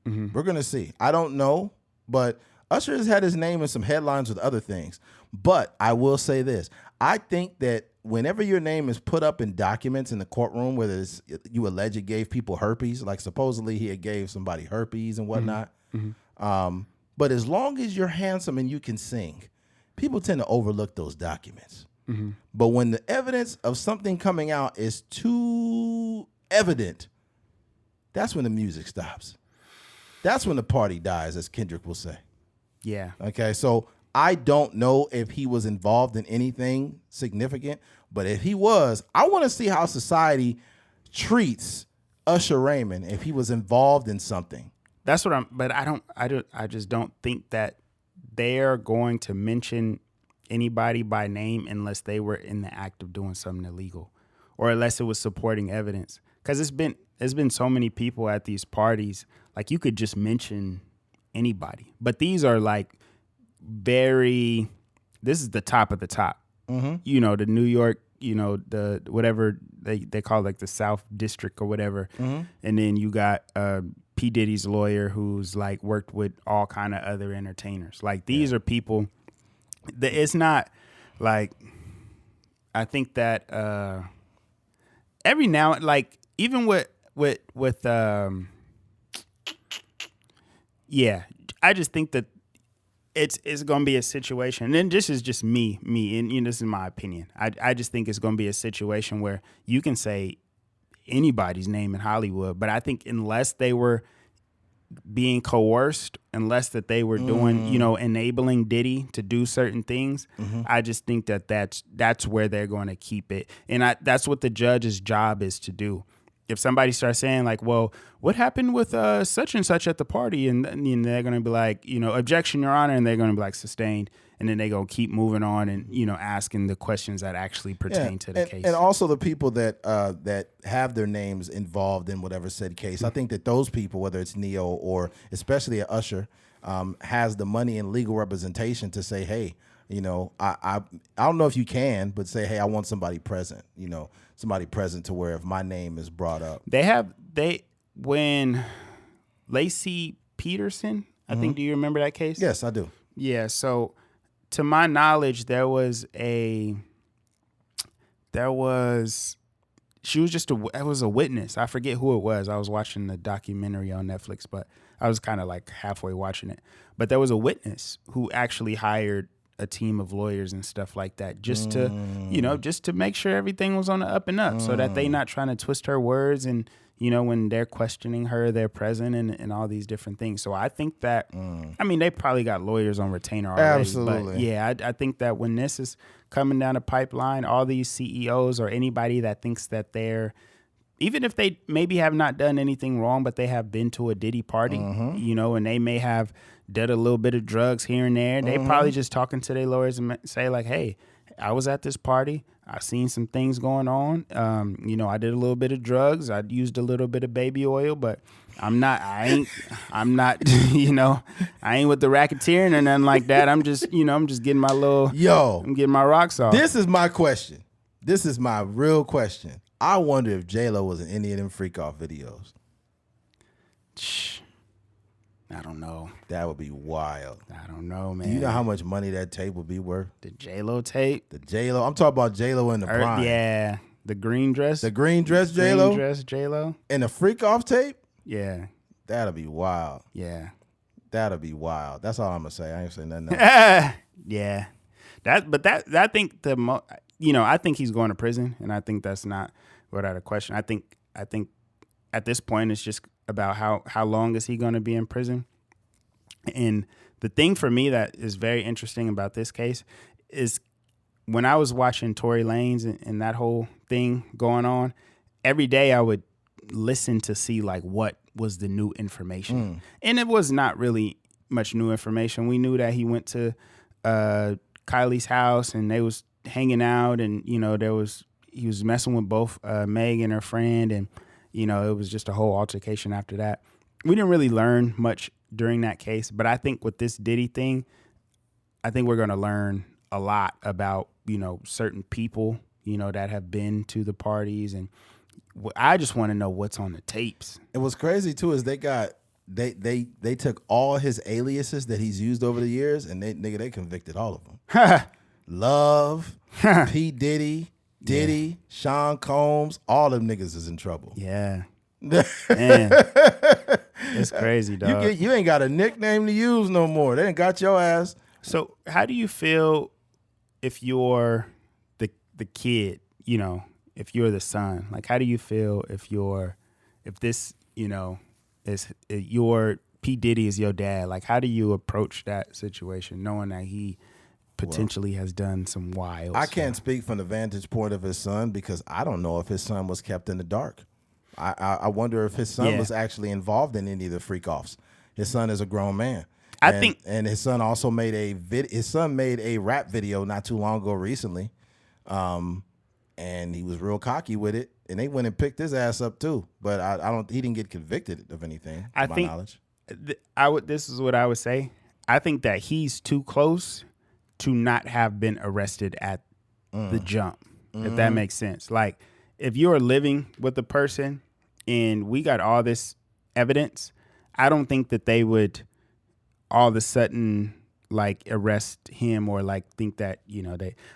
Mm-hmm. We're going to see. I don't know, but Usher has had his name in some headlines with other things. But I will say this. I think that whenever your name is put up in documents in the courtroom, whether it's you allege gave people herpes, like supposedly he had gave somebody herpes and whatnot. Mm-hmm. But as long as you're handsome and you can sing, people tend to overlook those documents. Mm-hmm. But when the evidence of something coming out is too evident, that's when the music stops. That's when the party dies, as Kendrick will say. Yeah. Okay, so I don't know if he was involved in anything significant, but if he was, I want to see how society treats Usher Raymond if he was involved in something. That's what I just don't think that they're going to mention anybody by name unless they were in the act of doing something illegal or unless it was supporting evidence. Because there's been so many people at these parties, like you could just mention anybody, but these are like this is the top of the top. Mm-hmm. The New York, the whatever they call like the South District or whatever. Mm-hmm. And then you got P. Diddy's lawyer who's like worked with all kind of other entertainers. Like these are people that it's not like, I think that every now, like even with I just think that it's going to be a situation, and this is just me, and this is my opinion. I just think it's going to be a situation where you can say anybody's name in Hollywood, but I think unless they were being coerced, unless that they were doing, enabling Diddy to do certain things, I just think that that's where they're going to keep it, and that's what the judge's job is to do. If somebody starts saying like, well, what happened with such and such at the party? And they're going to be like, objection, Your Honor. And they're going to be like sustained. And then they're going to keep moving on and, asking the questions that actually pertain to the case. And also the people that have their names involved in whatever said case. I think that those people, whether it's Neo or especially Usher, has the money and legal representation to say, hey, I don't know if you can, but say, hey, I want somebody present, somebody present to where if my name is brought up. when Lacey Peterson, I think, do you remember that case? Yes, I do. Yeah. So, to my knowledge, she was it was a witness. I forget who it was. I was watching the documentary on Netflix, but I was kind of like halfway watching it. But there was a witness who actually hired a team of lawyers and stuff like that just to make sure everything was on the up and up so that they not trying to twist her words and, when they're questioning her, they're present and all these different things. So I think that, I mean, they probably got lawyers on retainer already. Absolutely. But yeah, I think that when this is coming down the pipeline, all these CEOs or anybody that thinks that even if they maybe have not done anything wrong, but they have been to a Diddy party, and they may have did a little bit of drugs here and there. They probably just talking to their lawyers and say like, hey, I was at this party. I seen some things going on. I did a little bit of drugs. I used a little bit of baby oil, but I ain't I ain't with the racketeering or nothing like that. I'm just getting my I'm getting my rocks off. This is my question. This is my real question. I wonder if J-Lo was in any of them freak off videos. I don't know. That would be wild. I don't know, man. Do you know how much money that tape would be worth? The J-Lo tape? The J-Lo. I'm talking about J-Lo in the prime. Yeah. The green dress? The green dress J-Lo? Green dress J-Lo? And the freak off tape? Yeah. That'll be wild. Yeah. That'll be wild. That's all I'm going to say. I ain't saying nothing else. Yeah. I think I think he's going to prison, and I think that's not without a question. I think at this point it's just about how long is he going to be in prison. And the thing for me that is very interesting about this case is when I was watching Tory Lanez and that whole thing going on, every day I would listen to see like what was the new information. And it was not really much new information. We knew that he went to Kylie's house and they was hanging out, and he was messing with both Meg and her friend, and it was just a whole altercation after that. We didn't really learn much during that case, but I think with this Diddy thing, I think we're going to learn a lot about certain people that have been to the parties, and I just want to know what's on the tapes. And what's crazy too is they took all his aliases that he's used over the years, and they convicted all of them. Love, P. Diddy, Sean Combs, all them niggas is in trouble. Yeah. Man, it's crazy, dog. You ain't got a nickname to use no more. They ain't got your ass. So how do you feel if you're the kid, if you're the son? Like, how do you feel if this, is your P. Diddy is your dad? Like, how do you approach that situation knowing that he potentially has done some wild I stuff? can't speak from the vantage point of his son because I don't know if his son was kept in the dark. I wonder if his son was actually involved in any of the freak offs. His son is a grown man. And his son also made a rap video not too long ago recently. And he was real cocky with it, and they went and picked his ass up too. But he didn't get convicted of anything, to my knowledge. This is what I would say. I think that he's too close to not have been arrested at the jump, if that makes sense. Like, if you're living with a person and we got all this evidence, I don't think that they would all of a sudden like arrest him or like think that,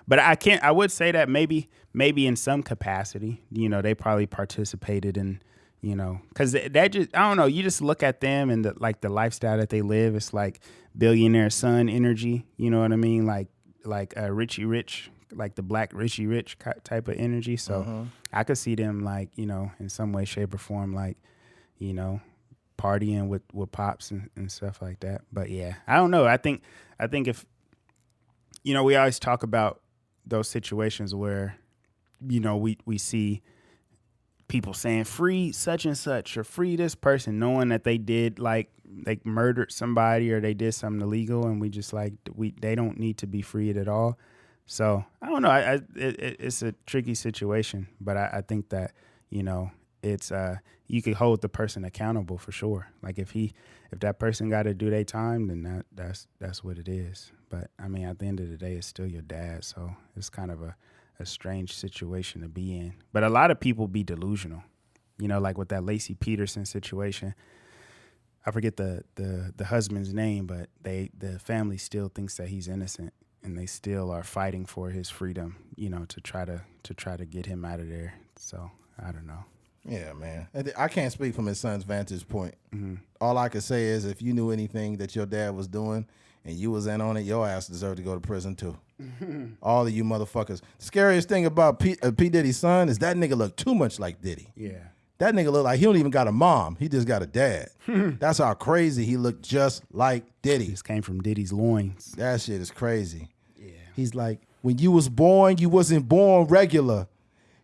but I would say that maybe in some capacity, they probably participated in, cause that just, I don't know. You just look at them and the lifestyle that they live. It's like billionaire son energy. You know what I mean? Like Richie Rich, like the black Richie Rich type of energy. So I could see them like, in some way, shape or form, like, partying with pops and stuff like that. But yeah, I don't know. I think if, we always talk about those situations where, we see people saying free such and such or free this person, knowing that they did like they murdered somebody or they did something illegal, and we just like they don't need to be freed at all. So I don't know. It's a tricky situation, but I think that it's you could hold the person accountable for sure. Like if that person got to do their time, then that's what it is. But I mean, at the end of the day, it's still your dad, so it's kind of a strange situation to be in. But a lot of people be delusional. You know, like with that Lacey Peterson situation. I forget the husband's name, but the family still thinks that he's innocent, and they still are fighting for his freedom. You know, to try to get him out of there. So I don't know. Yeah, man. I can't speak from his son's vantage point. All I can say is, if you knew anything that your dad was doing and you was in on it, your ass deserved to go to prison too. All of you motherfuckers. The scariest thing about P. Diddy's son is that nigga look too much like Diddy. Yeah. That nigga look like he don't even got a mom. He just got a dad. That's how crazy he looked, just like Diddy. This came from Diddy's loins. That shit is crazy. Yeah. He's like, when you was born, you wasn't born regular.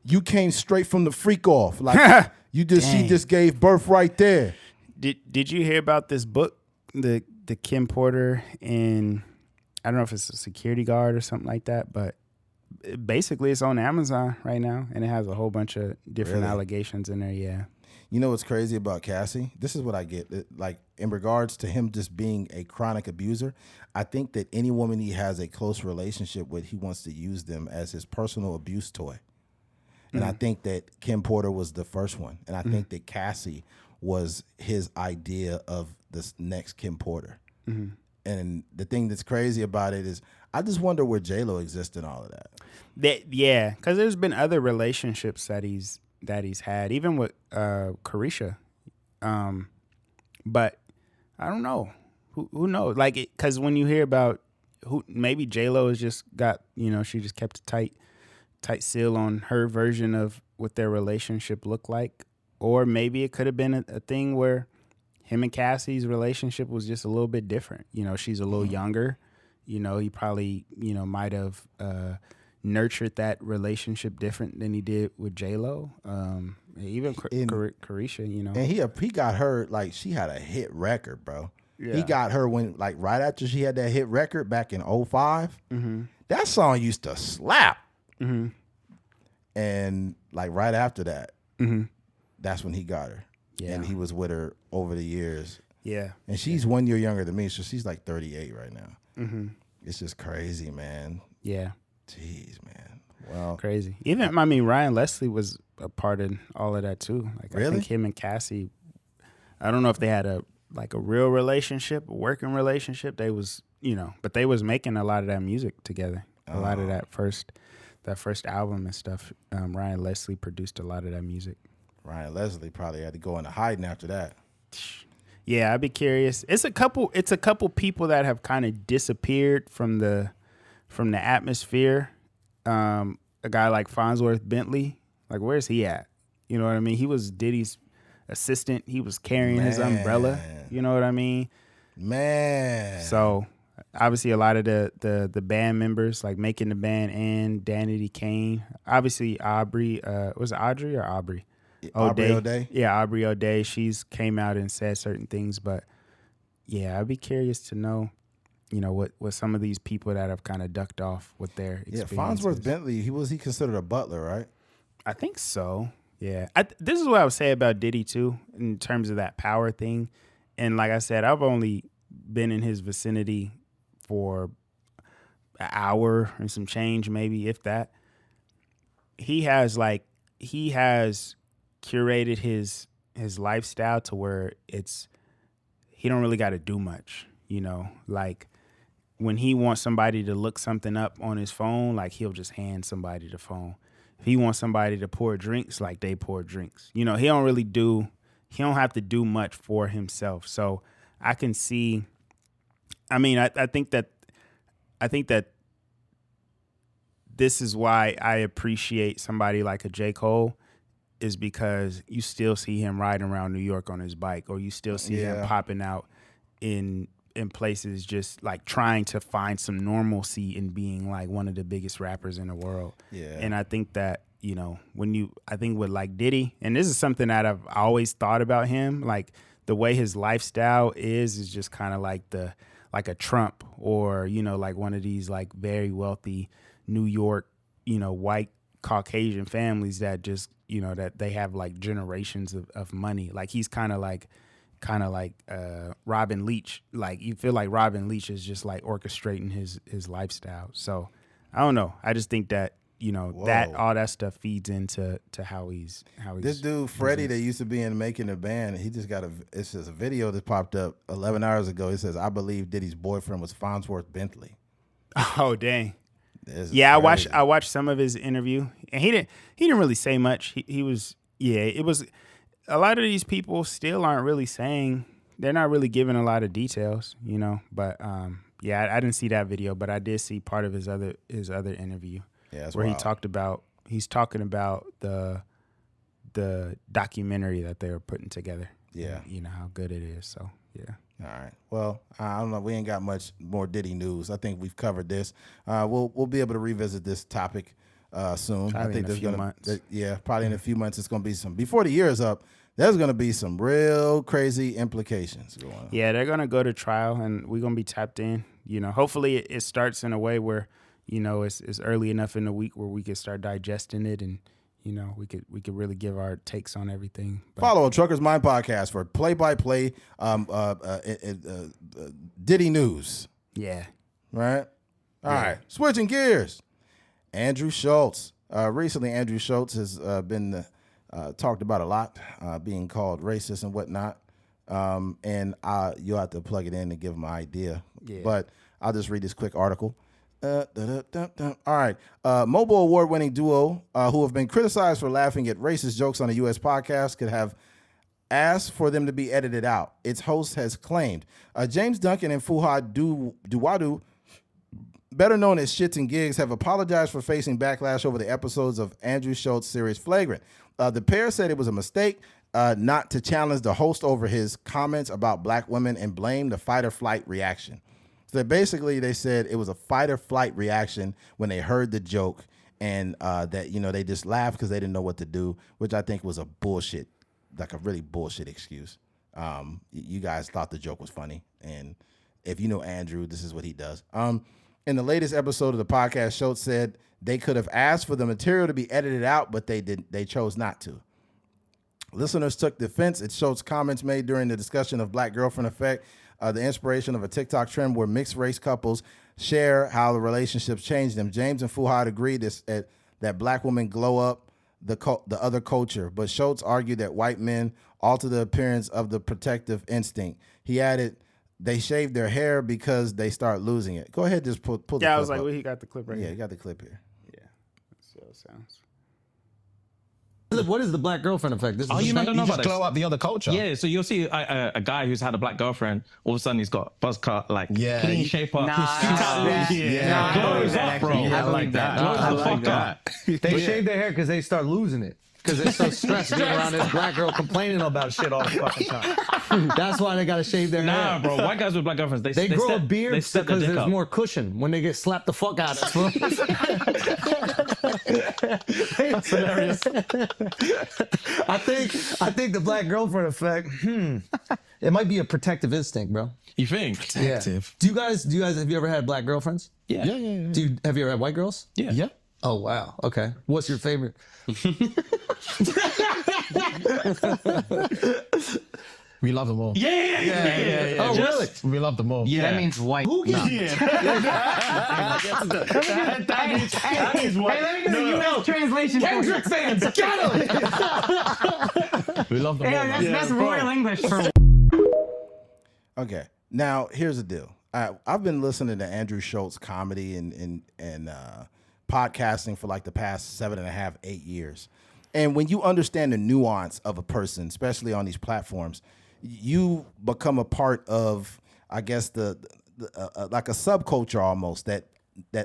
You came straight from the freak off. Like she just gave birth right there. Did you hear about this book, the Kim Porter, and I don't know if it's a security guard or something like that, but basically it's on Amazon right now, and it has a whole bunch of different allegations in there. Yeah. You know what's crazy about Cassie? This is what I get. Like, in regards to him just being a chronic abuser, I think that any woman he has a close relationship with, he wants to use them as his personal abuse toy. And I think that Kim Porter was the first one. And I think that Cassie was his idea of this next Kim Porter. And the thing that's crazy about it is, I just wonder where J-Lo exists in all of that. Yeah, because there's been other relationships that he's had, even with Carisha. But I don't know. Who knows? Like, because when you hear about maybe J-Lo has just got, she just kept a tight seal on her version of what their relationship looked like. Or maybe it could have been a thing where him and Cassie's relationship was just a little bit different. She's a little younger. He probably, might have nurtured that relationship different than he did with J-Lo. Even Carisha, And he got her, like, she had a hit record, bro. Yeah. He got her when, like, right after she had that hit record back in 05. That song used to slap. And, like, right after that, that's when he got her. Yeah. And he was with her over the years. Yeah. And she's 1 year younger than me, so she's like 38 right now. It's just crazy, man. Yeah. Jeez, man. Wow. Crazy. Even, Ryan Leslie was a part of all of that too. Like, really? I think him and Cassie, I don't know if they had a real relationship, a working relationship. They was, but they was making a lot of that music together. A lot of that first album and stuff. Ryan Leslie produced a lot of that music. Ryan Leslie probably had to go into hiding after that. Yeah, I'd be curious. It's a couple people that have kind of disappeared from the atmosphere. A guy like Farnsworth Bentley, like, where's he at? You know what I mean? He was Diddy's assistant. He was carrying his umbrella. You know what I mean? Man. So obviously a lot of the band members, like making the band, and Danity Kane. Obviously Aubrey, was it Audrey or Aubrey? Aubrey O'Day? Yeah, Aubrey O'Day. She's came out and said certain things, but yeah, I'd be curious to know, what some of these people that have kind of ducked off with their experiences. Yeah, Farnsworth Bentley, he considered a butler, right? I think so. Yeah. This is what I would say about Diddy too, in terms of that power thing. And like I said, I've only been in his vicinity for an hour and some change, maybe, if that. He has curated his lifestyle to where he don't really got to do much, like when he wants somebody to look something up on his phone, like, he'll just hand somebody the phone. If he wants somebody to pour drinks, like, they pour drinks. He don't have to do much for himself. So I can see, I think that this is why I appreciate somebody like a J. Cole, is because you still see him riding around New York on his bike, or you still see him popping out in places, just like trying to find some normalcy in being like one of the biggest rappers in the world. Yeah. And I think that, I think with like Diddy, and this is something that I've always thought about him, like the way his lifestyle is just kind of like a Trump, or, like one of these like very wealthy New York, white Caucasian families that just, that they have like generations of money. Like, he's kind of like Robin Leach. Like, you feel like Robin Leach is just like orchestrating his lifestyle. So I don't know. I just think that, that all that stuff feeds into how he's This dude Freddie that used to be in Making the Band, he just got it's just a video that popped up 11 hours ago. It says, I believe Diddy's boyfriend was Farnsworth Bentley. Oh dang. Yeah, crazy. I watched some of his interview, and he didn't really say much. He was it was a lot of these people still aren't really saying, they're not really giving a lot of details, But I didn't see that video, but I did see part of his other interview. Yeah, that's where wild. he's talking about the documentary that they were putting together. Yeah. And, how good it is. So yeah. All right. Well, I don't know. We ain't got much more Diddy news. I think we've covered this. We'll be able to revisit this topic soon. Probably I think in a few months. Probably in a few months. It's going to be before the year is up. There's going to be some real crazy implications going on. Yeah, they're going to go to trial, and we're going to be tapped in. Hopefully it starts in a way where, it's early enough in the week where we can start digesting it, and we could really give our takes on everything. But follow Trucker's Mind Podcast for play-by-play Diddy news. Yeah. Right? All right. Switching gears. Andrew Schultz. Recently, Andrew Schultz has been talked about a lot, being called racist and whatnot. And you'll have to plug it in to give them an idea. Yeah. But I'll just read this quick article. All right. Mobile award-winning duo who have been criticized for laughing at racist jokes on a U.S. podcast could have asked for them to be edited out. Its host has claimed. James Duncan and Fuhad Duwadu, better known as Shits and Gigs, have apologized for facing backlash over the episodes of Andrew Schultz's series Flagrant. The pair said it was a mistake not to challenge the host over his comments about black women and blame the fight or flight reaction. So basically, they said it was a fight or flight reaction when they heard the joke, and that they just laughed because they didn't know what to do, which I think was a really bullshit excuse. You guys thought the joke was funny, and if you know Andrew, this is what he does. In the latest episode of the podcast, Schultz said they could have asked for the material to be edited out, but they chose not to. Listeners took defense at Schultz's comments made during the discussion of Black Girlfriend Effect, the inspiration of a TikTok trend where mixed race couples share how the relationships change them. James and Fuhad agreed that black women glow up the other culture, but Schultz argued that white men alter the appearance of the protective instinct. He added, they shave their hair because they start losing it. Go ahead, just pull the clip I was like, up. well, he got the clip right Yeah, here. you got the clip here. Yeah. That's how it sounds. What is the black girlfriend effect? This is You might not know You just about this. glow up the other culture. Yeah, so you'll see a guy who's had a black girlfriend, all of a sudden he's got buzz cut, like Yeah. clean shape up. Nah, Yeah. Glows up, bro. Yeah, I like that. Glows I the like fuck that. up. They shave their hair because they start losing it. Because they're so stressed being around this black girl complaining about shit all the fucking time. That's why they gotta shave their Nah, hair. bro. White guys with black girlfriends, They grow a step- beard they step their because dick there's up. more cushion when they get slapped the fuck out of. That's hilarious. I think the black girlfriend effect. It might be a protective instinct, bro. You think? Protective. Do you guys have you ever had black girlfriends? Yeah. Have you ever had white girls? Yeah. Oh wow. Okay. What's your favorite? We love them all. Yeah. Oh really? We love them all. Yeah. That means white. Who gets That is what. Hey, let me get a U.S. translation. Kendrick fans? Get him! We love them all. Hey, that's bro. Royal English for Okay. Now here's the deal. I've been listening to Andrew Schultz comedy and podcasting for like the past 7.5, 8 years. And when you understand the nuance of a person, especially on these platforms, you become a part of, I guess, the like a subculture almost that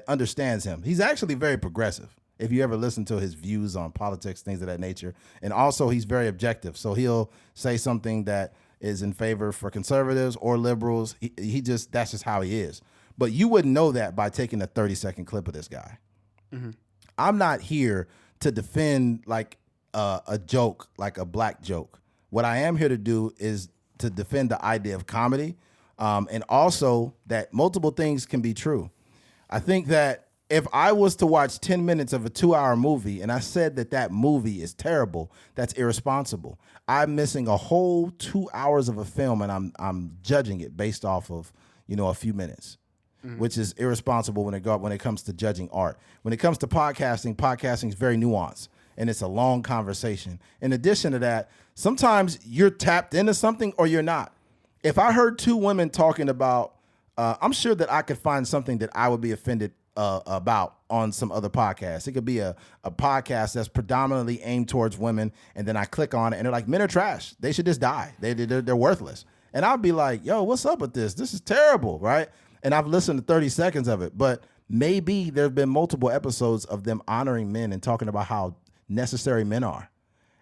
understands him. He's actually very progressive. If you ever listen to his views on politics, things of that nature. And also he's very objective. So he'll say something that is in favor for conservatives or liberals. That's just how he is. But you wouldn't know that by taking a 30-second clip of this guy. Mm-hmm. I'm not here to defend like a joke, like a black joke. What I am here to do is to defend the idea of comedy, and also that multiple things can be true. I think that if I was to watch 10 minutes of a 2-hour movie and I said that movie is terrible, that's irresponsible. I'm missing a whole 2 hours of a film and I'm judging it based off of, a few minutes. which is irresponsible when it comes to judging art. When it comes to podcasting is very nuanced, and it's a long conversation. In addition to that, sometimes you're tapped into something or you're not. If I heard two women talking about, I'm sure that I could find something that I would be offended about on some other podcast. It could be a podcast that's predominantly aimed towards women, and then I click on it and they're like, men are trash. They should just die. They're worthless. And I'll be like, yo, what's up with this? This is terrible, right? And I've listened to 30 seconds of it, but maybe there have been multiple episodes of them honoring men and talking about how necessary men are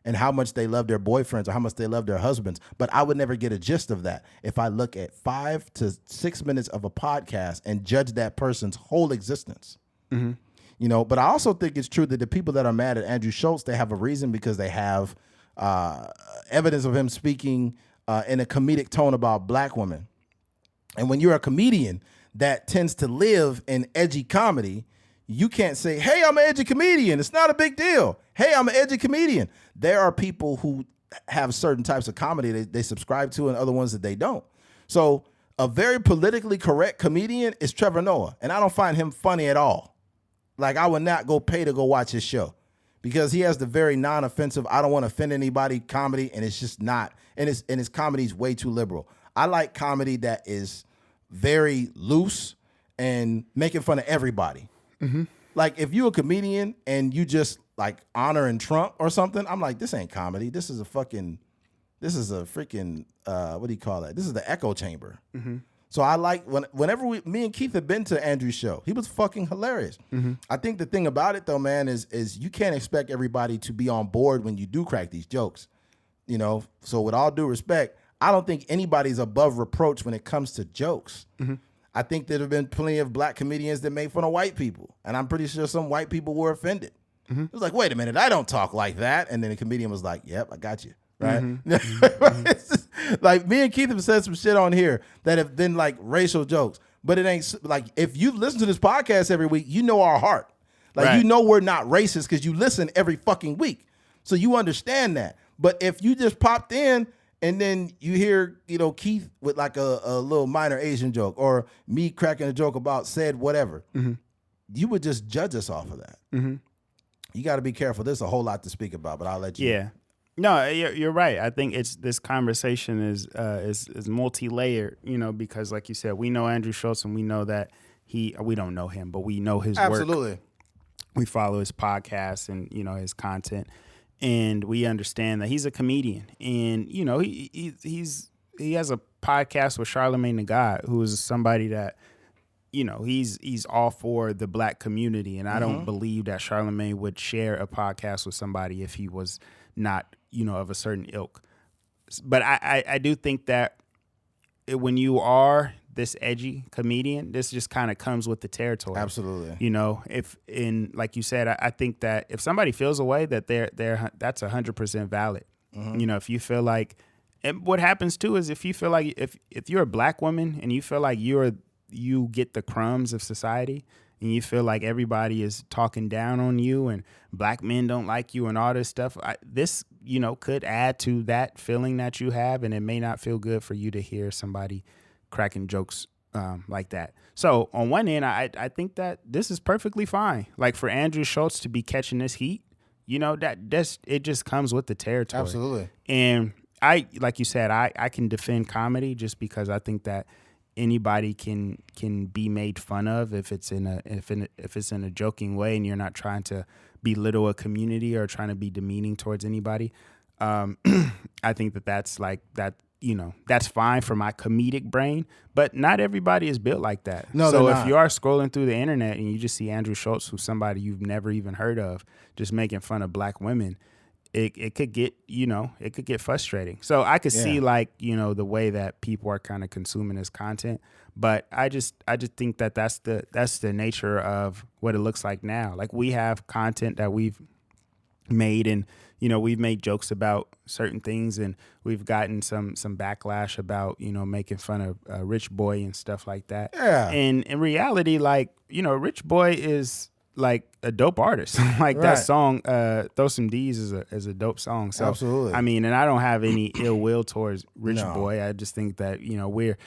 and how much they love their boyfriends or how much they love their husbands. But I would never get a gist of that if I look at 5 to 6 minutes of a podcast and judge that person's whole existence. You know, but I also think it's true that the people that are mad at Andrew Schultz, they have a reason because they have evidence of him speaking in a comedic tone about black women. And when you're a comedian that tends to live in edgy comedy, you can't say, hey, I'm an edgy comedian. It's not a big deal. Hey, I'm an edgy comedian. There are people who have certain types of comedy they subscribe to and other ones that they don't. So a very politically correct comedian is Trevor Noah, and I don't find him funny at all. Like, I would not go pay to go watch his show because he has the very non-offensive, I don't want to offend anybody comedy, and it's just not. And his comedy's way too liberal. I like comedy that is very loose and making fun of everybody. Like, if you're a comedian and you just like honoring Trump or something, I'm like, this ain't comedy. This is a freaking, what do you call that? This is the echo chamber. So I like whenever me and Keith have been to Andrew's show, he was fucking hilarious. I think the thing about it though, man, is you can't expect everybody to be on board when you do crack these jokes. You know, so with all due respect, I don't think anybody's above reproach when it comes to jokes. I think there have been plenty of black comedians that made fun of white people, and I'm pretty sure some white people were offended. It was like, wait a minute, I don't talk like that. And then the comedian was like, yep, I got you. Right? It's just, like, me and Keith have said some shit on here that have been like racial jokes, but it ain't like, if you listen to this podcast every week, you know our heart. Like, you know we're not racist because you listen every fucking week. So you understand that. But if you just popped in and then you hear, you know, Keith with like a little minor Asian joke or me cracking a joke about said whatever, you would just judge us off of that. You got to be careful. There's a whole lot to speak about, but I'll let you. Yeah. No, you're right. I think this conversation is multi-layered, you know, because like you said, we know Andrew Schultz and we know that we don't know him, but we know his work. Absolutely. We follow his podcast and, you know, his content. And we understand that he's a comedian, and you know he has a podcast with Charlamagne the God, who is somebody that, you know, he's all for the black community, and I don't believe that Charlamagne would share a podcast with somebody if he was not, you know, of a certain ilk. But I do think that when you are this edgy comedian, this just kind of comes with the territory. Absolutely. You know, like you said, I think that if somebody feels a way that that's 100% valid. You know, if you feel like, and what happens too is if you feel like if you're a black woman and you feel like you get the crumbs of society and you feel like everybody is talking down on you and black men don't like you and all this stuff, this, you know, could add to that feeling that you have, and it may not feel good for you to hear somebody cracking jokes like that. So on one end, I think that this is perfectly fine. Like, for Andrew Schultz to be catching this heat, you know, it just comes with the territory. Absolutely. And like you said, I can defend comedy just because I think that anybody can be made fun of if it's in a joking way and you're not trying to belittle a community or trying to be demeaning towards anybody. I think that's like that. You know, that's fine for my comedic brain, but not everybody is built like that. No, so they're if not. you are scrolling through the internet and you just see Andrew Schultz, who's somebody you've never even heard of, just making fun of black women, it could get, you know, it could get frustrating. So I could see, like, you know, the way that people are kind of consuming his content, but I just think that that's the nature of what it looks like now. Like, we have content that we've made, and you know, we've made jokes about certain things, and we've gotten some backlash about, you know, making fun of Rich Boy and stuff like that. Yeah. And in reality, like, you know, Rich Boy is like a dope artist. Like, that song, Throw Some D's is a dope song. So, Absolutely. I mean, and I don't have any ill will towards Rich Boy. I just think that, you know, we're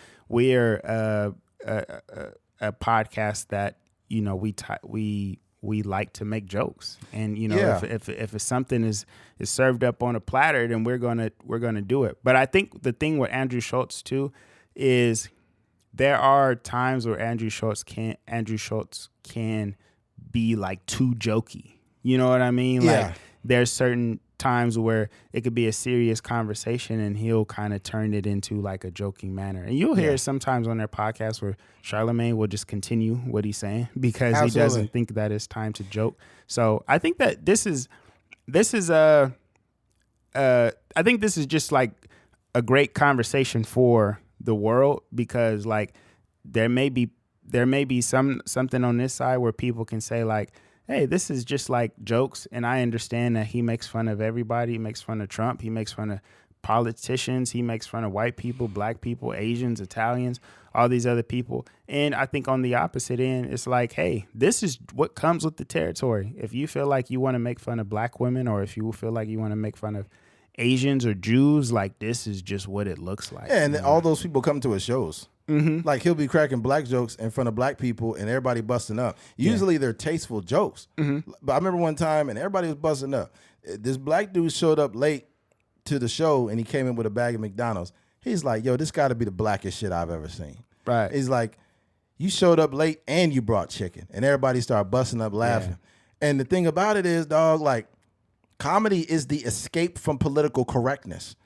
a podcast that, you know, we like to make jokes, and you know, Yeah. if it's something is served up on a platter, then we're gonna do it. But I think the thing with Andrew Schultz too is there are times where Andrew Schultz can be like too jokey. You know what I mean? Yeah. Like there's certain times where it could be a serious conversation and he'll kind of turn it into like a joking manner. And you'll hear sometimes on their podcast where Charlemagne will just continue what he's saying because he Absolutely. doesn't think that it's time to joke. So I think that this is I think this is just like a great conversation for the world, because like there may be something on this side where people can say like, hey, this is just like jokes, and I understand that he makes fun of everybody. He makes fun of Trump. He makes fun of politicians. He makes fun of white people, black people, Asians, Italians, all these other people. And I think on the opposite end, it's like, hey, this is what comes with the territory. If you feel like you want to make fun of black women, or if you feel like you want to make fun of Asians or Jews, like this is just what it looks like. Yeah, and then all those people come to his shows. Mm-hmm. Like he'll be cracking black jokes in front of black people and everybody busting up. Usually they're tasteful jokes. Mm-hmm. But I remember one time and everybody was busting up. This black dude showed up late to the show and he came in with a bag of McDonald's. He's like, yo, this got to be the blackest shit I've ever seen. Right. He's like, you showed up late and you brought chicken. And everybody started busting up laughing. Yeah. And the thing about it is, dog, like comedy is the escape from political correctness.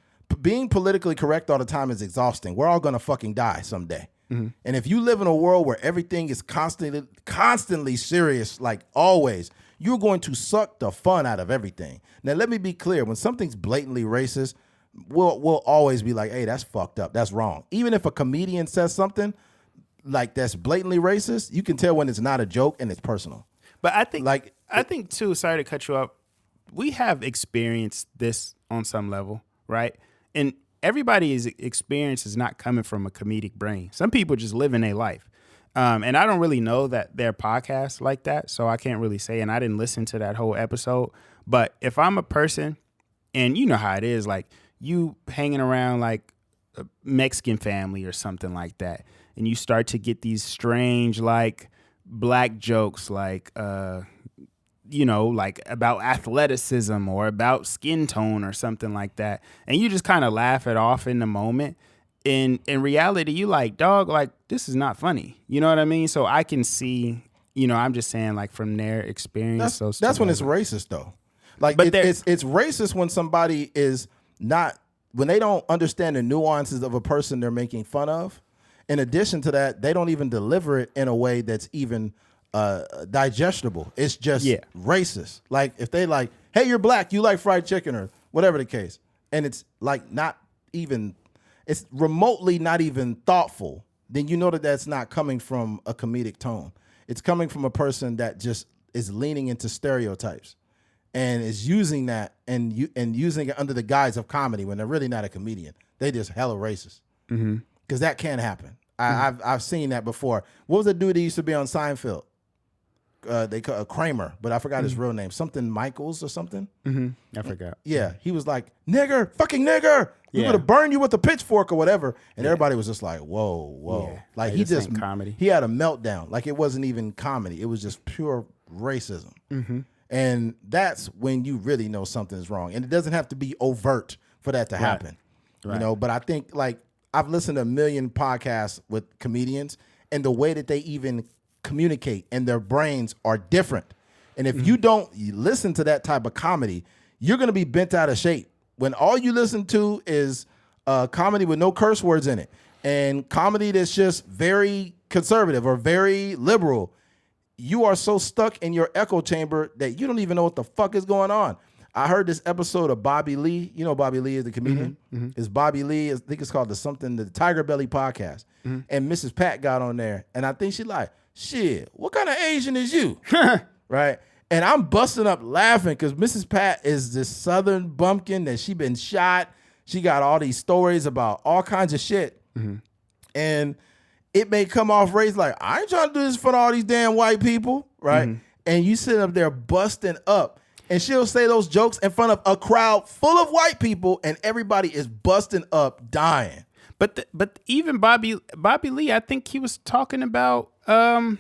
Being politically correct all the time is exhausting. We're all gonna fucking die someday. Mm-hmm. And if you live in a world where everything is constantly serious, like always, you're going to suck the fun out of everything. Now, let me be clear. When something's blatantly racist, we'll always be like, hey, that's fucked up. That's wrong. Even if a comedian says something like that's blatantly racist, you can tell when it's not a joke and it's personal. But I think too, sorry to cut you off, we have experienced this on some level, right? And everybody's experience is not coming from a comedic brain. Some people just live in their life. And I don't really know that their podcasts like that, so I can't really say, and I didn't listen to that whole episode. But if I'm a person, and you know how it is, like you hanging around like a Mexican family or something like that, and you start to get these strange like black jokes like you know, like about athleticism or about skin tone or something like that. And you just kind of laugh it off in the moment. In reality, you like, dog, like, this is not funny. You know what I mean? So I can see, you know, I'm just saying like from their experience. That's when it's racist though. Like but it's racist when somebody is not, when they don't understand the nuances of a person they're making fun of. In addition to that, they don't even deliver it in a way that's even digestible. It's just racist. Like if they like, hey, you're black, you like fried chicken or whatever the case, and it's like not even, it's remotely not even thoughtful, then you know that that's not coming from a comedic tone. It's coming from a person that just is leaning into stereotypes and is using that and using it under the guise of comedy when they're really not a comedian. They just hella racist. Because that can happen. I've seen that before. What was the dude that used to be on Seinfeld? They call Kramer, but I forgot his real name. Something Michaels or something. I forgot. Yeah, he was like, nigger, fucking nigger. We would have burned you with a pitchfork or whatever. And everybody was just like, whoa. Yeah. Like Hey, he this just, ain't comedy. he had a meltdown. Like it wasn't even comedy. It was just pure racism. And that's when you really know something's wrong. And it doesn't have to be overt for that to happen. You know, but I think like I've listened to a million podcasts with comedians and the way that they even communicate and their brains are different. And if you don't listen to that type of comedy, you're going to be bent out of shape. When all you listen to is comedy with no curse words in it and comedy that's just very conservative or very liberal, you are so stuck in your echo chamber that you don't even know what the fuck is going on. I heard this episode of Bobby Lee. You know Bobby Lee is the comedian. It's Bobby Lee. I think it's called the Tiger Belly Podcast. And Mrs. Pat got on there. And I think she like, shit, what kind of Asian is you? Right? And I'm busting up laughing because Mrs. Pat is this Southern bumpkin that she been shot. She got all these stories about all kinds of shit. And it may come off race like, I ain't trying to do this for all these damn white people, right? And you sit up there busting up. And she'll say those jokes in front of a crowd full of white people and everybody is busting up dying. But even Bobby Lee, I think he was talking about The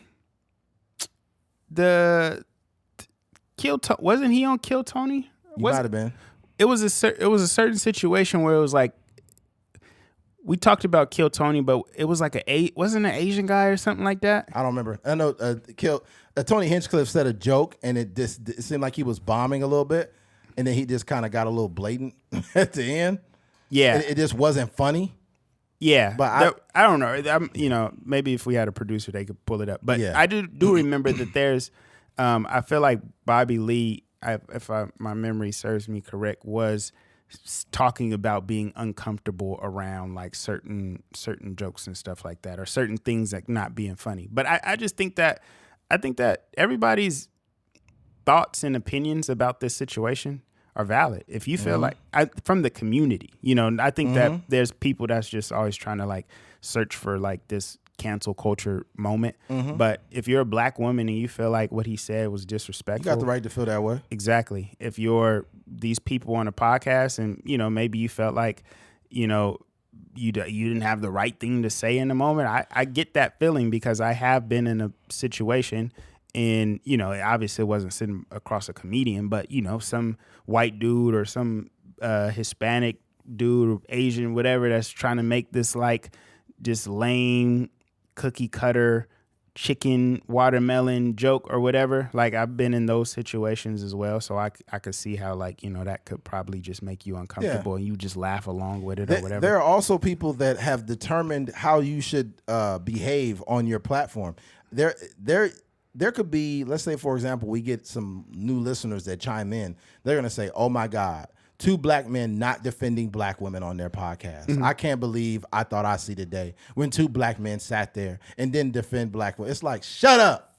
wasn't he on Kill Tony? You might have been. It was a certain situation where it was like we talked about Kill Tony, but it was like wasn't an Asian guy or something like that? I don't remember. I know Tony Hinchcliffe said a joke, and it seemed like he was bombing a little bit, and then he just kind of got a little blatant at the end. Yeah, it just wasn't funny. Yeah, but I don't know. Maybe if we had a producer, they could pull it up. But yeah. I do remember that there's. I feel like Bobby Lee, if my memory serves me correct, was talking about being uncomfortable around like certain jokes and stuff like that, or certain things like not being funny. But I just think that everybody's thoughts and opinions about this situation are valid. If you feel like from the community, I think that there's people that's just always trying to like search for like this cancel culture moment. But if you're a black woman and you feel like what he said was disrespectful, you got the right to feel that way. Exactly. If you're these people on a podcast and maybe you felt like you didn't have the right thing to say in the moment, I get that feeling because I have been in a situation. And, obviously it wasn't sitting across a comedian, but, some white dude or some Hispanic dude or Asian, whatever, that's trying to make this like just lame cookie cutter chicken watermelon joke or whatever. Like I've been in those situations as well. So I could see how like, that could probably just make you uncomfortable and you just laugh along with it or whatever. There are also people that have determined how you should behave on your platform. There could be, let's say, for example, we get some new listeners that chime in. They're going to say, oh, my God, 2 black men not defending black women on their podcast. I can't believe I thought I see the day when 2 black men sat there and didn't defend black women. It's like, shut up.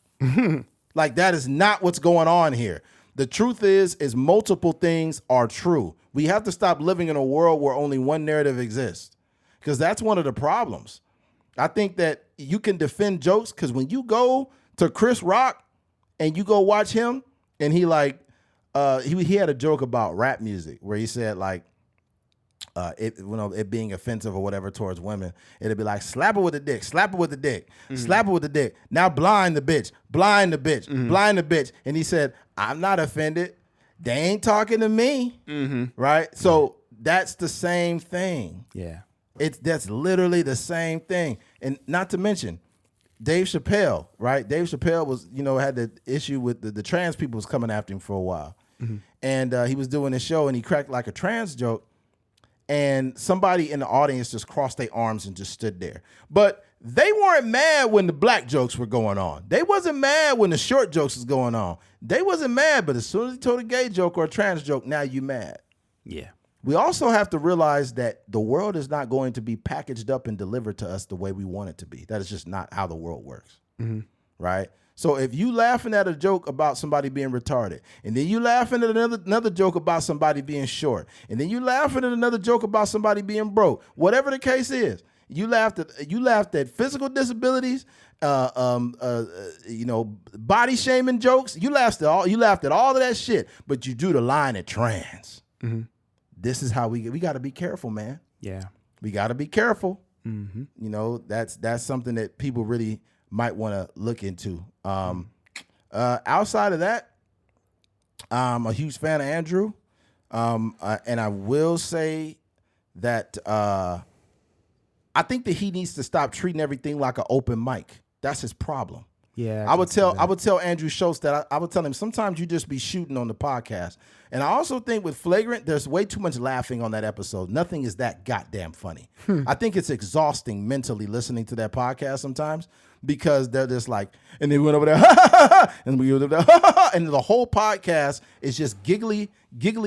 Like, that is not what's going on here. The truth is multiple things are true. We have to stop living in a world where only one narrative exists, because that's one of the problems. I think that you can defend jokes because when you go to Chris Rock and you go watch him and he like he had a joke about rap music where he said like it being offensive or whatever towards women, it'd be like slap her with the dick, slap her with the dick, slap her with the dick, now blind the bitch, blind the bitch, blind the bitch. And he said, I'm not offended, they ain't talking to me. Right? So that's the same thing. Yeah, that's literally the same thing. And not to mention Dave Chappelle, right? Dave Chappelle was, had the issue with the trans people was coming after him for a while. And he was doing his show and he cracked like a trans joke. And somebody in the audience just crossed their arms and just stood there. But they weren't mad when the black jokes were going on. They wasn't mad when the short jokes was going on. They wasn't mad, but as soon as he told a gay joke or a trans joke, now you mad. Yeah. We also have to realize that the world is not going to be packaged up and delivered to us the way we want it to be. That is just not how the world works, right? So if you laughing at a joke about somebody being retarded, and then you laughing at another joke about somebody being short, and then you laughing at another joke about somebody being broke, whatever the case is, you laughed at physical disabilities, body shaming jokes. You laughed at all of that shit, but you drew the line at trans. This is how we got to be careful, man. Yeah. We got to be careful. That's something that people really might want to look into. Outside of that, I'm a huge fan of Andrew. And I will say that I think that he needs to stop treating everything like an open mic. That's his problem. Yeah, I would tell Andrew Schultz that I would tell him sometimes you just be shooting on the podcast. And I also think with Flagrant, there's way too much laughing on that episode. Nothing is that goddamn funny. I think it's exhausting mentally listening to that podcast sometimes because they're just like, and they went over there, and we went over there, and the whole podcast is just giggly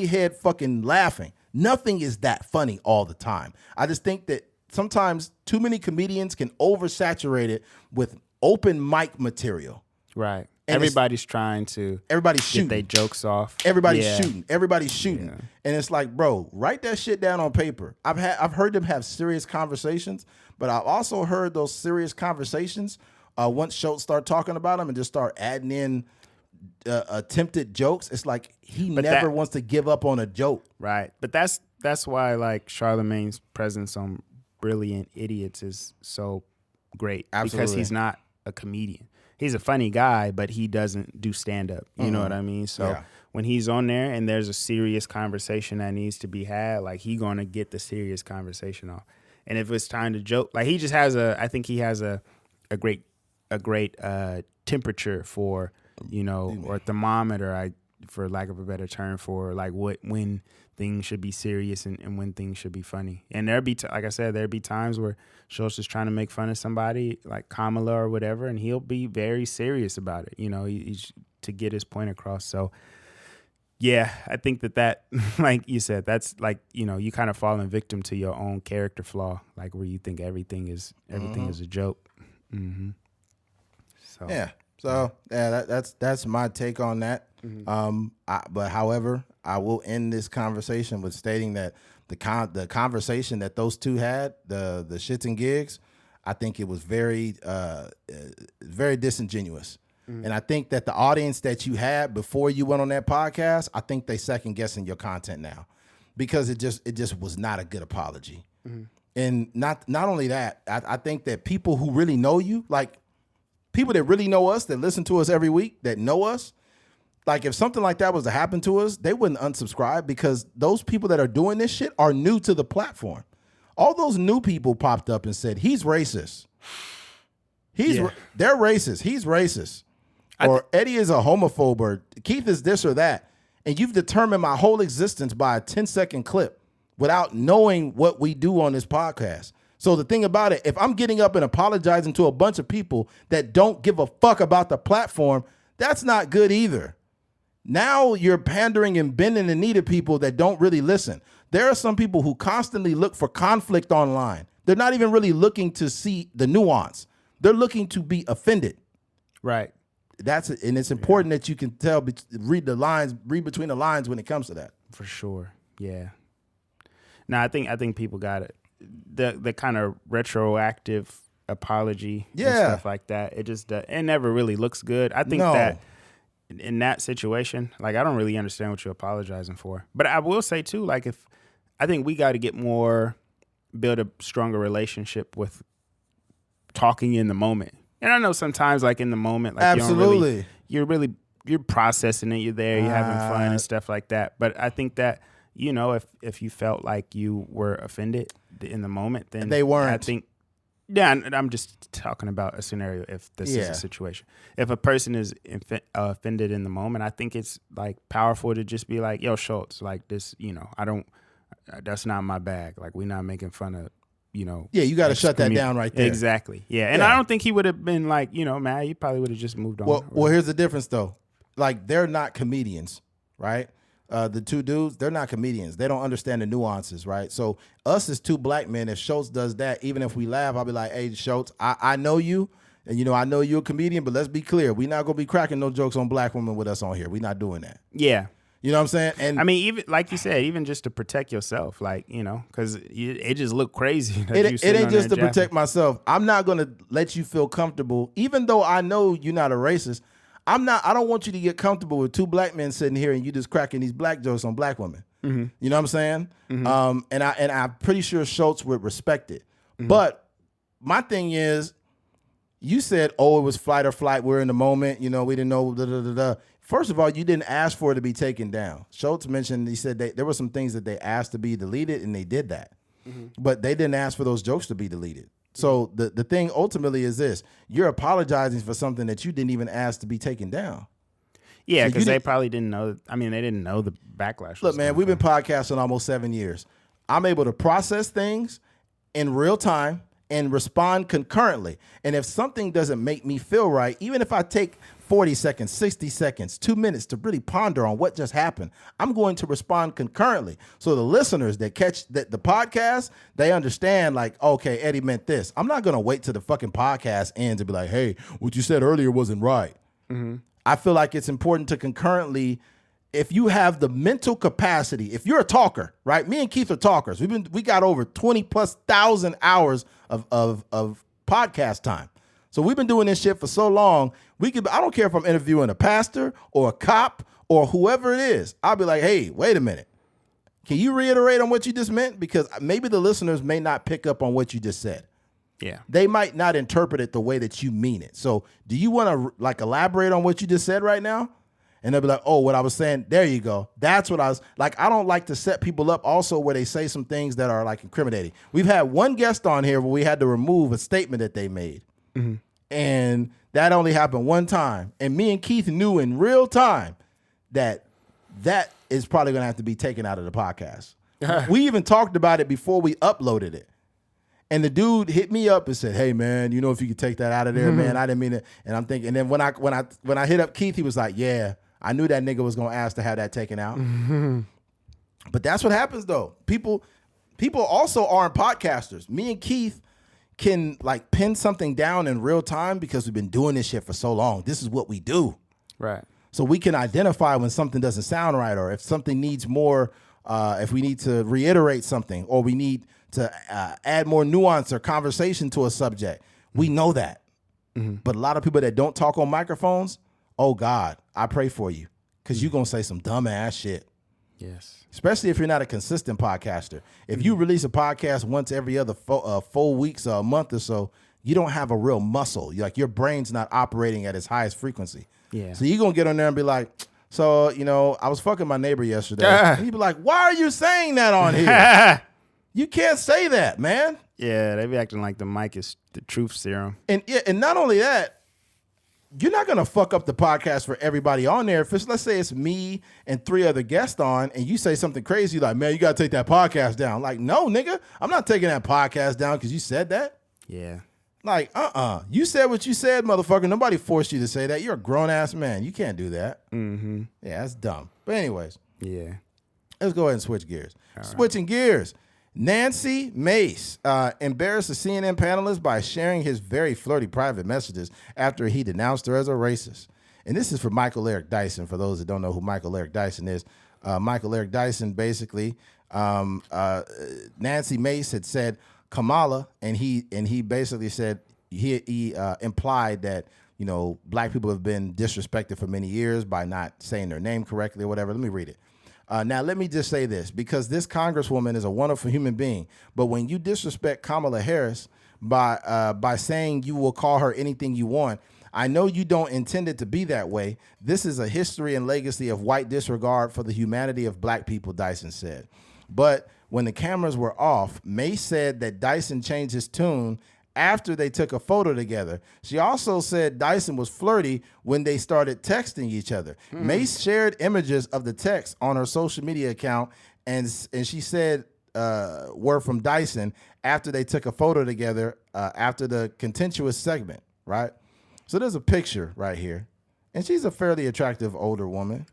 head fucking laughing. Nothing is that funny all the time. I just think that sometimes too many comedians can oversaturate it with open mic material. Right. And everybody's trying to shooting get their jokes off. Everybody's shooting. Yeah. And it's like, bro, write that shit down on paper. I've heard them have serious conversations, but I've also heard those serious conversations once Schultz start talking about them and just start adding in attempted jokes. It's like he never wants to give up on a joke. Right. But that's why like Charlamagne's presence on Brilliant Idiots is so great. Absolutely. Because he's not a comedian. He's a funny guy, but he doesn't do stand up. You know what I mean? So when he's on there and there's a serious conversation that needs to be had, like he gonna get the serious conversation off. And if it's time to joke, like he just has I think he has a great temperature for, or thermometer, for lack of a better term, for like when things should be serious and when things should be funny. And there'd be, like I said, there'd be times where Schultz is trying to make fun of somebody like Kamala or whatever, and he'll be very serious about it. He's to get his point across. So yeah, I think that like you said, that's like, you kind of falling victim to your own character flaw, like where you think everything is a joke. Mm-hmm. So yeah. So that's my take on that. But however, I will end this conversation with stating that the conversation that those two had, the shits and gigs, I think it was very disingenuous. And I think that the audience that you had before you went on that podcast, I think they second guessing your content now, because it just was not a good apology. And not only that, I think that people who really know you, like people that really know us, that listen to us every week, that know us, like if something like that was to happen to us, they wouldn't unsubscribe, because those people that are doing this shit are new to the platform. All those new people popped up and said, he's racist. They're racist. He's racist. Or Eddie is a homophobe, or Keith is this or that. And you've determined my whole existence by a 10-second clip without knowing what we do on this podcast. So the thing about it, if I'm getting up and apologizing to a bunch of people that don't give a fuck about the platform, that's not good either. Now you're pandering and bending the knee to people that don't really listen. There are some people who constantly look for conflict online. They're not even really looking to see the nuance. They're looking to be offended. Right. And it's important that you can read between the lines when it comes to that. For sure. Yeah. No, I think people got it. The kind of retroactive apology and stuff like that. It just it never really looks good. I think that in that situation, like I don't really understand what you're apologizing for. But I will say too, like I think we got to build a stronger relationship with talking in the moment. And I know sometimes, like in the moment, like absolutely, you're processing it. You're there, you're having fun and stuff like that. But I think that if you felt like you were offended in the moment, then they weren't. I think, and I'm just talking about a scenario. If this is a situation, if a person is offended in the moment, I think it's like powerful to just be like, "Yo, Schultz, like this, that's not my bag. Like we're not making fun of." Yeah, you got to shut that down right there. Exactly. Yeah. And I don't think he would have been like, man, he probably would have just moved on. Well, here's the difference though. Like they're not comedians, right? The two dudes, they're not comedians. They don't understand the nuances, right? So us as two black men, if Schultz does that, even if we laugh, I'll be like, hey, Schultz, I know you. And, I know you're a comedian, but let's be clear. We're not going to be cracking no jokes on black women with us on here. We're not doing that. Yeah. You know what I'm saying? And I mean, even like you said, even just to protect yourself, like, because it just looked crazy. It ain't just to protect myself. I'm not going to let you feel comfortable, even though I know you're not a racist. I don't want you to get comfortable with two black men sitting here and you just cracking these black jokes on black women. Mm-hmm. You know what I'm saying? Mm-hmm. And I'm pretty sure Schultz would respect it. Mm-hmm. But my thing is, you said, it was fight or flight. We're in the moment. We didn't know. Da, da, da, da. First of all, you didn't ask for it to be taken down. Schultz mentioned, he said there were some things that they asked to be deleted, and they did that. Mm-hmm. But they didn't ask for those jokes to be deleted. So the thing ultimately is this. You're apologizing for something that you didn't even ask to be taken down. Yeah, because they probably didn't know. I mean, they didn't know the backlash. Look, man, we've been podcasting almost 7 years. I'm able to process things in real time and respond concurrently. And if something doesn't make me feel right, even if I take 40 seconds, 60 seconds, 2 minutes to really ponder on what just happened, I'm going to respond concurrently. So the listeners that catch the podcast, they understand like, okay, Eddie meant this. I'm not going to wait till the fucking podcast ends and be like, hey, what you said earlier wasn't right. Mm-hmm. I feel like it's important to concurrently, if you have the mental capacity, if you're a talker, right? Me and Keith are talkers. We got over 20,000+ hours of podcast time. So we've been doing this shit for so long. I don't care if I'm interviewing a pastor or a cop or whoever it is. I'll be like, hey, wait a minute. Can you reiterate on what you just meant? Because maybe the listeners may not pick up on what you just said. Yeah. they might not interpret it the way that you mean it. So do you want to like elaborate on what you just said right now? And they'll be like, oh, what I was saying, there you go. That's what I was like. I don't like to set people up also where they say some things that are like incriminating. We've had one guest on here where we had to remove a statement that they made. And that only happened one time. And me and Keith knew in real time that is probably going to have to be taken out of the podcast. We even talked about it before we uploaded it. And the dude hit me up and said, hey, man, you know, if you could take that out of there, man, I didn't mean it. And I'm thinking, and then when I hit up Keith, he was like, yeah, I knew that nigga was going to ask to have that taken out. But that's what happens, though. People also aren't podcasters. Me and Keith can like pin something down in real time because we've been doing this shit for so long. This is what we do. Right. So we can identify when something doesn't sound right, or if something needs more, if we need to reiterate something, or we need to add more nuance or conversation to a subject. We know that. But a lot of people that don't talk on microphones, oh God, I pray for you, because you're going to say some dumb ass shit. Yes. Especially if you're not a consistent podcaster. If you release a podcast once every other 4 weeks or a month or so, you don't have a real muscle. Like your brain's not operating at its highest frequency. Yeah. So you're going to get on there and be like, so, you know, I was fucking my neighbor yesterday. And he'd be like, why are you saying that on here? You can't say that, man. Yeah, they be acting like the mic is the truth serum. And not only that, you're not going to fuck up the podcast for everybody on there. If it's, let's say it's me and 3 other guests on and you say something crazy like, man, you got to take that podcast down. Like, no, nigga, I'm not taking that podcast down because you said that. Yeah. Like, you said what you said, motherfucker. Nobody forced you to say that. You're a grown-ass man. You can't do that. Yeah, that's dumb. But anyways, Yeah. let's go ahead and switch gears. Switching gears. Nancy Mace embarrassed a CNN panelist by sharing his very flirty private messages after he denounced her as a racist. And this is for Michael Eric Dyson, for those that don't know who Michael Eric Dyson is. Michael Eric Dyson, basically, Nancy Mace had said Kamala, and he basically said, he implied that, you know, black people have been disrespected for many years by not saying their name correctly or whatever. Let me read it. Now, let me just say this, because this congresswoman is a wonderful human being. But when you disrespect Kamala Harris by saying you will call her anything you want, I know you don't intend it to be that way. This is a history and legacy of white disregard for the humanity of black people, Dyson said. But when the cameras were off, Mace said that Dyson changed his tune after they took a photo together. She also said Dyson was flirty when they started texting each other. Mace shared images of the text on her social media account, and she said were from Dyson after they took a photo together after the contentious segment, right? So there's a picture right here, and she's a fairly attractive older woman.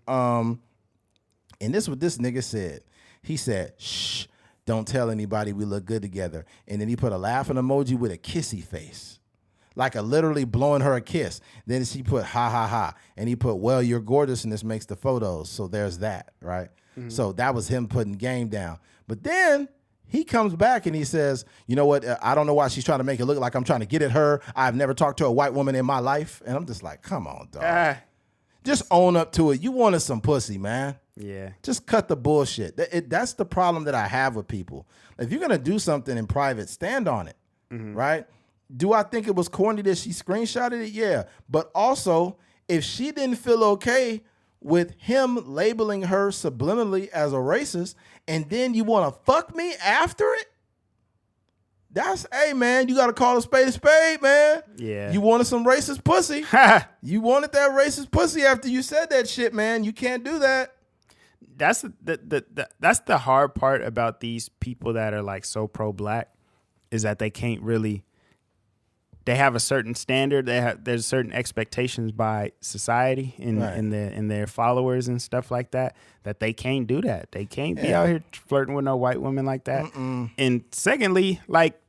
And this is what this nigga said. He said, shh, don't tell anybody we look good together. And then he put a laughing emoji with a kissy face, like a literally blowing her a kiss. Then she put ha, ha, ha. And he put, well, you're gorgeous and this makes the photos. So there's that, right? So that was him putting game down. But then he comes back and he says, you know what? I don't know why she's trying to make it look like I'm trying to get at her. I've never talked to a white woman in my life. And I'm just like, come on, dog. Just own up to it. You wanted some pussy, man. Yeah. Just cut the bullshit. That's the problem that I have with people. If you're going to do something in private, stand on it, right? Do I think it was corny that she screenshotted it? Yeah. But also, if she didn't feel okay with him labeling her subliminally as a racist, and then you want to fuck me after it, hey, man, you got to call a spade, man. Yeah. You wanted some racist pussy. You wanted that racist pussy after you said that shit, man. You can't do that. That's the hard part about these people that are like so pro-black, is that they can't really. They have a certain standard. There's certain expectations by society and their followers and stuff like that they can't do that. They can't be out here flirting with no white woman like that. And secondly, like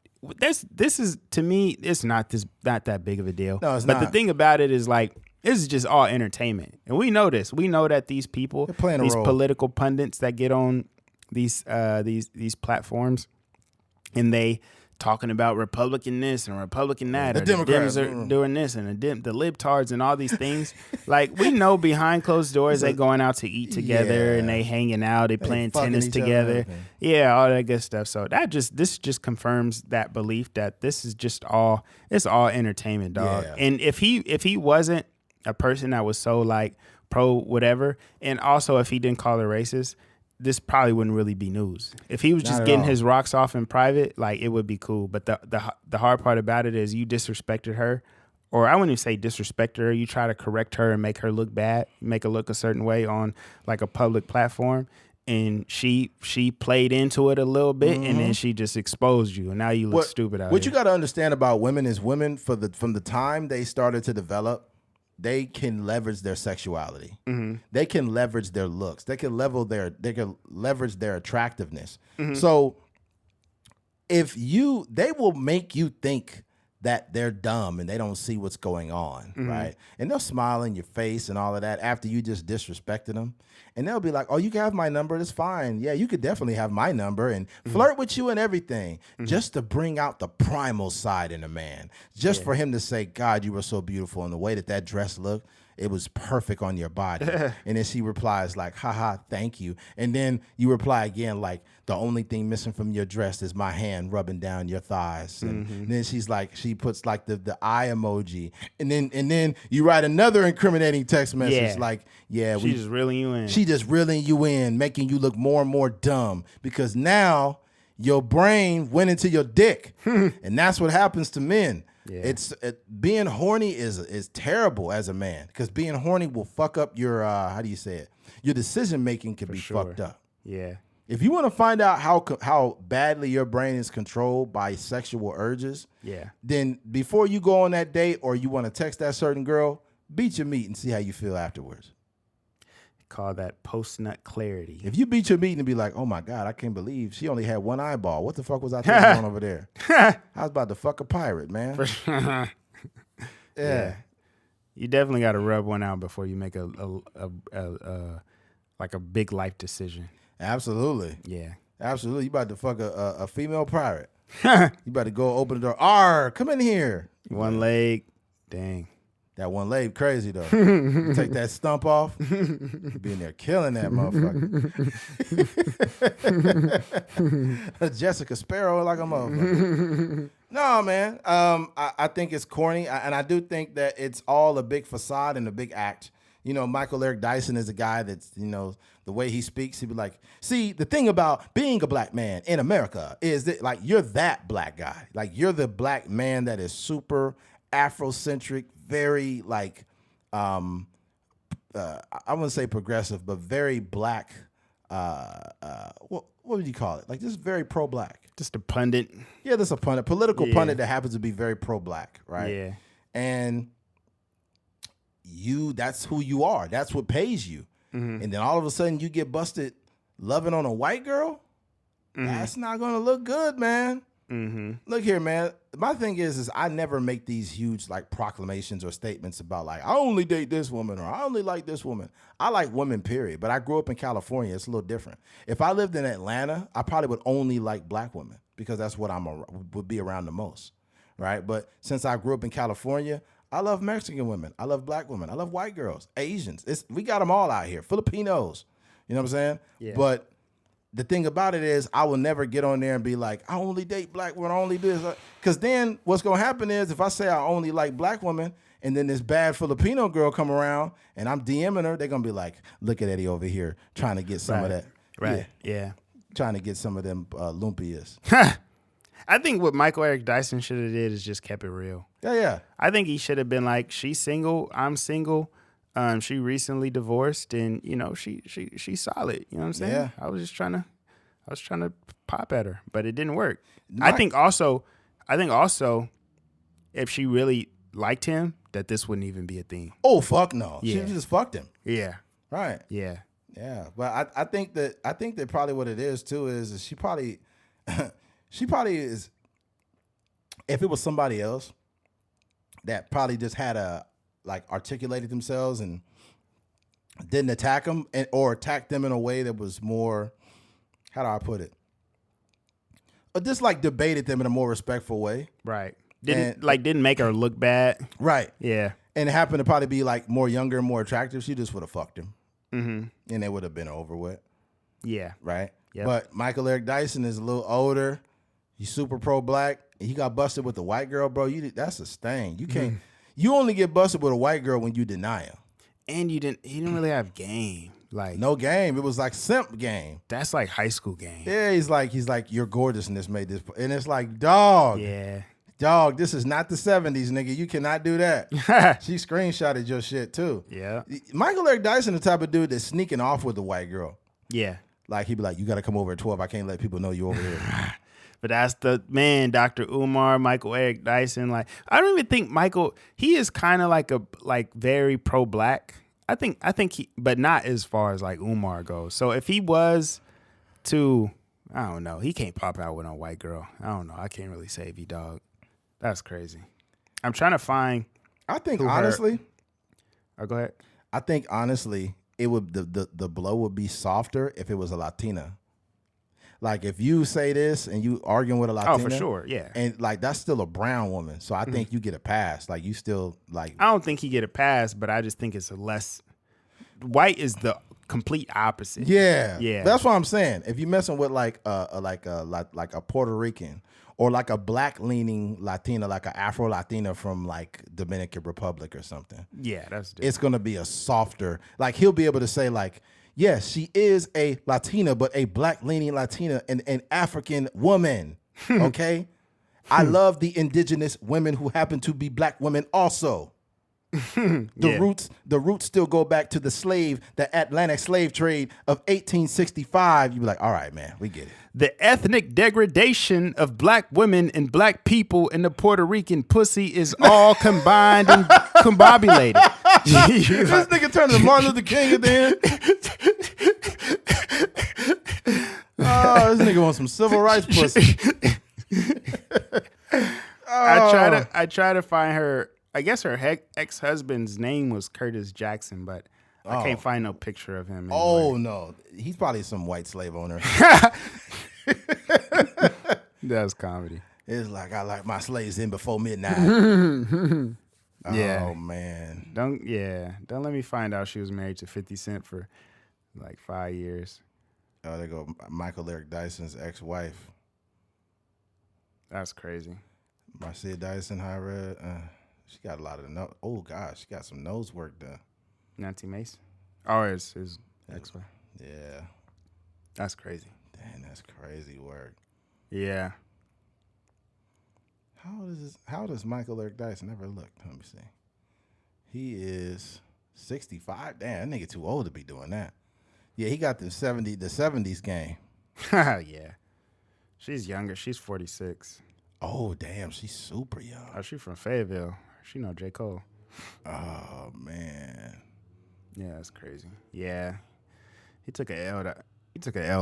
this is, to me, it's not that big of a deal. No, it's but not. the thing about it is, like, this is just all entertainment, and we know this. We know that these people, these political pundits that get on these platforms, and they talking about Republican this and Republican that, The or Democrats. the Dems are doing this, and the libtards and all these things. Like, we know behind closed doors they going out to eat together and they hanging out, they playing fucking tennis each other and together. everything. Yeah, all that good stuff. So this just confirms that belief that this is just all entertainment, dog. Yeah. And if he wasn't a person that was so like pro whatever, and also if he didn't call her racist, this probably wouldn't really be news. If he was just Not at getting all. his rocks off in private, like, it would be cool. But the hard part about it is you disrespected her, or I wouldn't even say disrespected her. You try to correct her and make her look bad, make her look a certain way on like a public platform, and she played into it a little bit, and then she just exposed you, and now you look stupid out What here. you got to understand about women is women from the time they started to develop, they can leverage their sexuality. They can leverage their looks. They can leverage their attractiveness. So they will make you think that they're dumb and they don't see what's going on, right? And they'll smile in your face and all of that after you just disrespected them. And they'll be like, oh, you can have my number. That's fine. Yeah, you could definitely have my number and flirt with you and everything just to bring out the primal side in a man. Just for him to say, God, you were so beautiful. And the way that dress looked, it was perfect on your body. And then she replies like, haha, thank you. And then you reply again like, the only thing missing from your dress is my hand rubbing down your thighs. And then she puts like the eye emoji. And then you write another incriminating text message like, yeah, She's just reeling you in. She just reeling you in, making you look more and more dumb because now your brain went into your dick. And that's what happens to men. Yeah. Being horny is terrible as a man because being horny will fuck up your how do you say it? Your decision making can be fucked up. Yeah. If you want to find out how badly your brain is controlled by sexual urges, then before you go on that date or you want to text that certain girl, beat your meat and see how you feel afterwards. Call that post-nut clarity. If you beat your meat and be like, oh my God, I can't believe she only had one eyeball. What the fuck was I thinking on over there? I was about to fuck a pirate, man. Yeah. You definitely got to rub one out before you make a like a big life decision. Absolutely. Yeah. Absolutely. You about to fuck a female pirate. You about to go open the door. R, come in here. One leg. Dang. That one leg crazy though. You take that stump off. You be in there killing that motherfucker. Jessica Sparrow like a motherfucker. No, man. I think it's corny, and I do think that it's all a big facade and a big act. You know, Michael Eric Dyson is a guy that's, you know, the way he speaks, he'd be like, see, the thing about being a black man in America is that, like, you're that black guy. Like, you're the black man that is super Afrocentric, very, like, I wouldn't say progressive, but very black. What would you call it? Like, just very pro-black. Just a pundit. Yeah, that's a pundit. Political pundit that happens to be very pro-black, right? Yeah. And that's who you are. That's what pays you. And then all of a sudden you get busted loving on a white girl. That's not going to look good, man. Look here, man. My thing is I never make these huge like proclamations or statements about like, I only date this woman or I only like this woman. I like women, period. But I grew up in California. It's a little different. If I lived in Atlanta, I probably would only like black women because that's what would be around the most, right? But since I grew up in California, I love Mexican women. I love black women. I love white girls, Asians. We got them all out here. Filipinos. You know what I'm saying? Yeah. But the thing about it is I will never get on there and be like, I only date black women, I only do this. Because then what's going to happen is if I say I only like black women and then this bad Filipino girl come around and I'm DMing her, they're going to be like, look at Eddie over here trying to get some of that. Right. Yeah. Trying to get some of them lumpias. I think what Michael Eric Dyson should have did is just kept it real. Yeah. I think he should have been like, she's single, I'm single. She recently divorced, and you know she's solid. You know what I'm saying? Yeah. I was trying to pop at her, but it didn't work. I think also, if she really liked him, that this wouldn't even be a thing. Oh fuck no! Yeah. She just fucked him. Yeah. Right. Yeah. Yeah. But I think that probably what it is too is she probably is. If it was somebody else that probably just had articulated themselves and didn't attack them or attacked them in a way that was more, how do I put it? just like debated them in a more respectful way. Right. Didn't make her look bad. Right. Yeah. And it happened to probably be like more younger and more attractive. She just would have fucked him. Mm-hmm. And it would have been over with. Yeah. Right. Yep. But Michael Eric Dyson is a little older. He's super pro-black. And he got busted with a white girl, bro. That's a stain. You can't. You only get busted with a white girl when you deny him. And he didn't really have game. Like No game. It was like simp game. that's like high school game. Yeah, he's like, your gorgeousness made this. And it's like, dog. Yeah. Dog, this is not the 70s, nigga. You cannot do that. She screenshotted your shit, too. Yeah. Michael Eric Dyson, the type of dude that's sneaking off with the white girl. Yeah. Like, he'd be like, you got to come over at 12. I can't let people know you over here. But that's the man, Dr. Umar, Michael Eric Dyson. Like, I don't even think Michael, he is kind of like very pro-black. I think he, but not as far as like Umar goes. So if he was to, I don't know, he can't pop out with a white girl. I don't know. I can't really save you, dog. That's crazy. I'm trying to find. I think, Who her- honestly, Go ahead. I think, honestly, it would the blow would be softer if it was a Latina. Like, if you say this and you arguing with a Latina. Oh, for sure. Yeah. And, like, that's still a brown woman. So I think you get a pass. Like, you still, like. I don't think he get a pass, but I just think it's a less. White is the complete opposite. Yeah. Yeah. That's what I'm saying. If you're messing with, like a Puerto Rican or, like, a black-leaning Latina, like an Afro-Latina from, like, Dominican Republic or something. Yeah, that's different. It's going to be a softer, like, he'll be able to say, like, yes, she is a Latina, but a black-leaning Latina and an African woman, okay? I love the indigenous women who happen to be black women also. The roots still go back to the Atlantic slave trade of 1865. You be like, all right, man, we get it. The ethnic degradation of black women and black people in the Puerto Rican pussy is all combined and combobulated. This nigga turned to Martin Luther King at the end. Oh, this nigga wants some civil rights pussy. I try to find her. I guess her ex-husband's name was Curtis Jackson, but I can't find no picture of him. Oh, no. He's probably some white slave owner. That's comedy. It's like, I like my slaves in before midnight. Yeah. Oh, man. Don't let me find out she was married to 50 Cent for like 5 years. Oh, there go Michael Eric Dyson's ex-wife. That's crazy. Marcia Dyson, high red. She got a lot of nose. Oh, gosh. She got some nose work done. Nancy Mace? Oh, it's his ex-wife. Yeah. That's crazy. Dang, that's crazy work. Yeah. How does Michael Eric Dyson? Never looked. Let me see. He is 65. Damn, that nigga too old to be doing that. Yeah, he got the 70s game. Yeah. She's younger. She's 46. Oh, damn, she's super young. Oh, she from Fayetteville. She know J. Cole. Oh, man. Yeah, that's crazy. Yeah. He took a L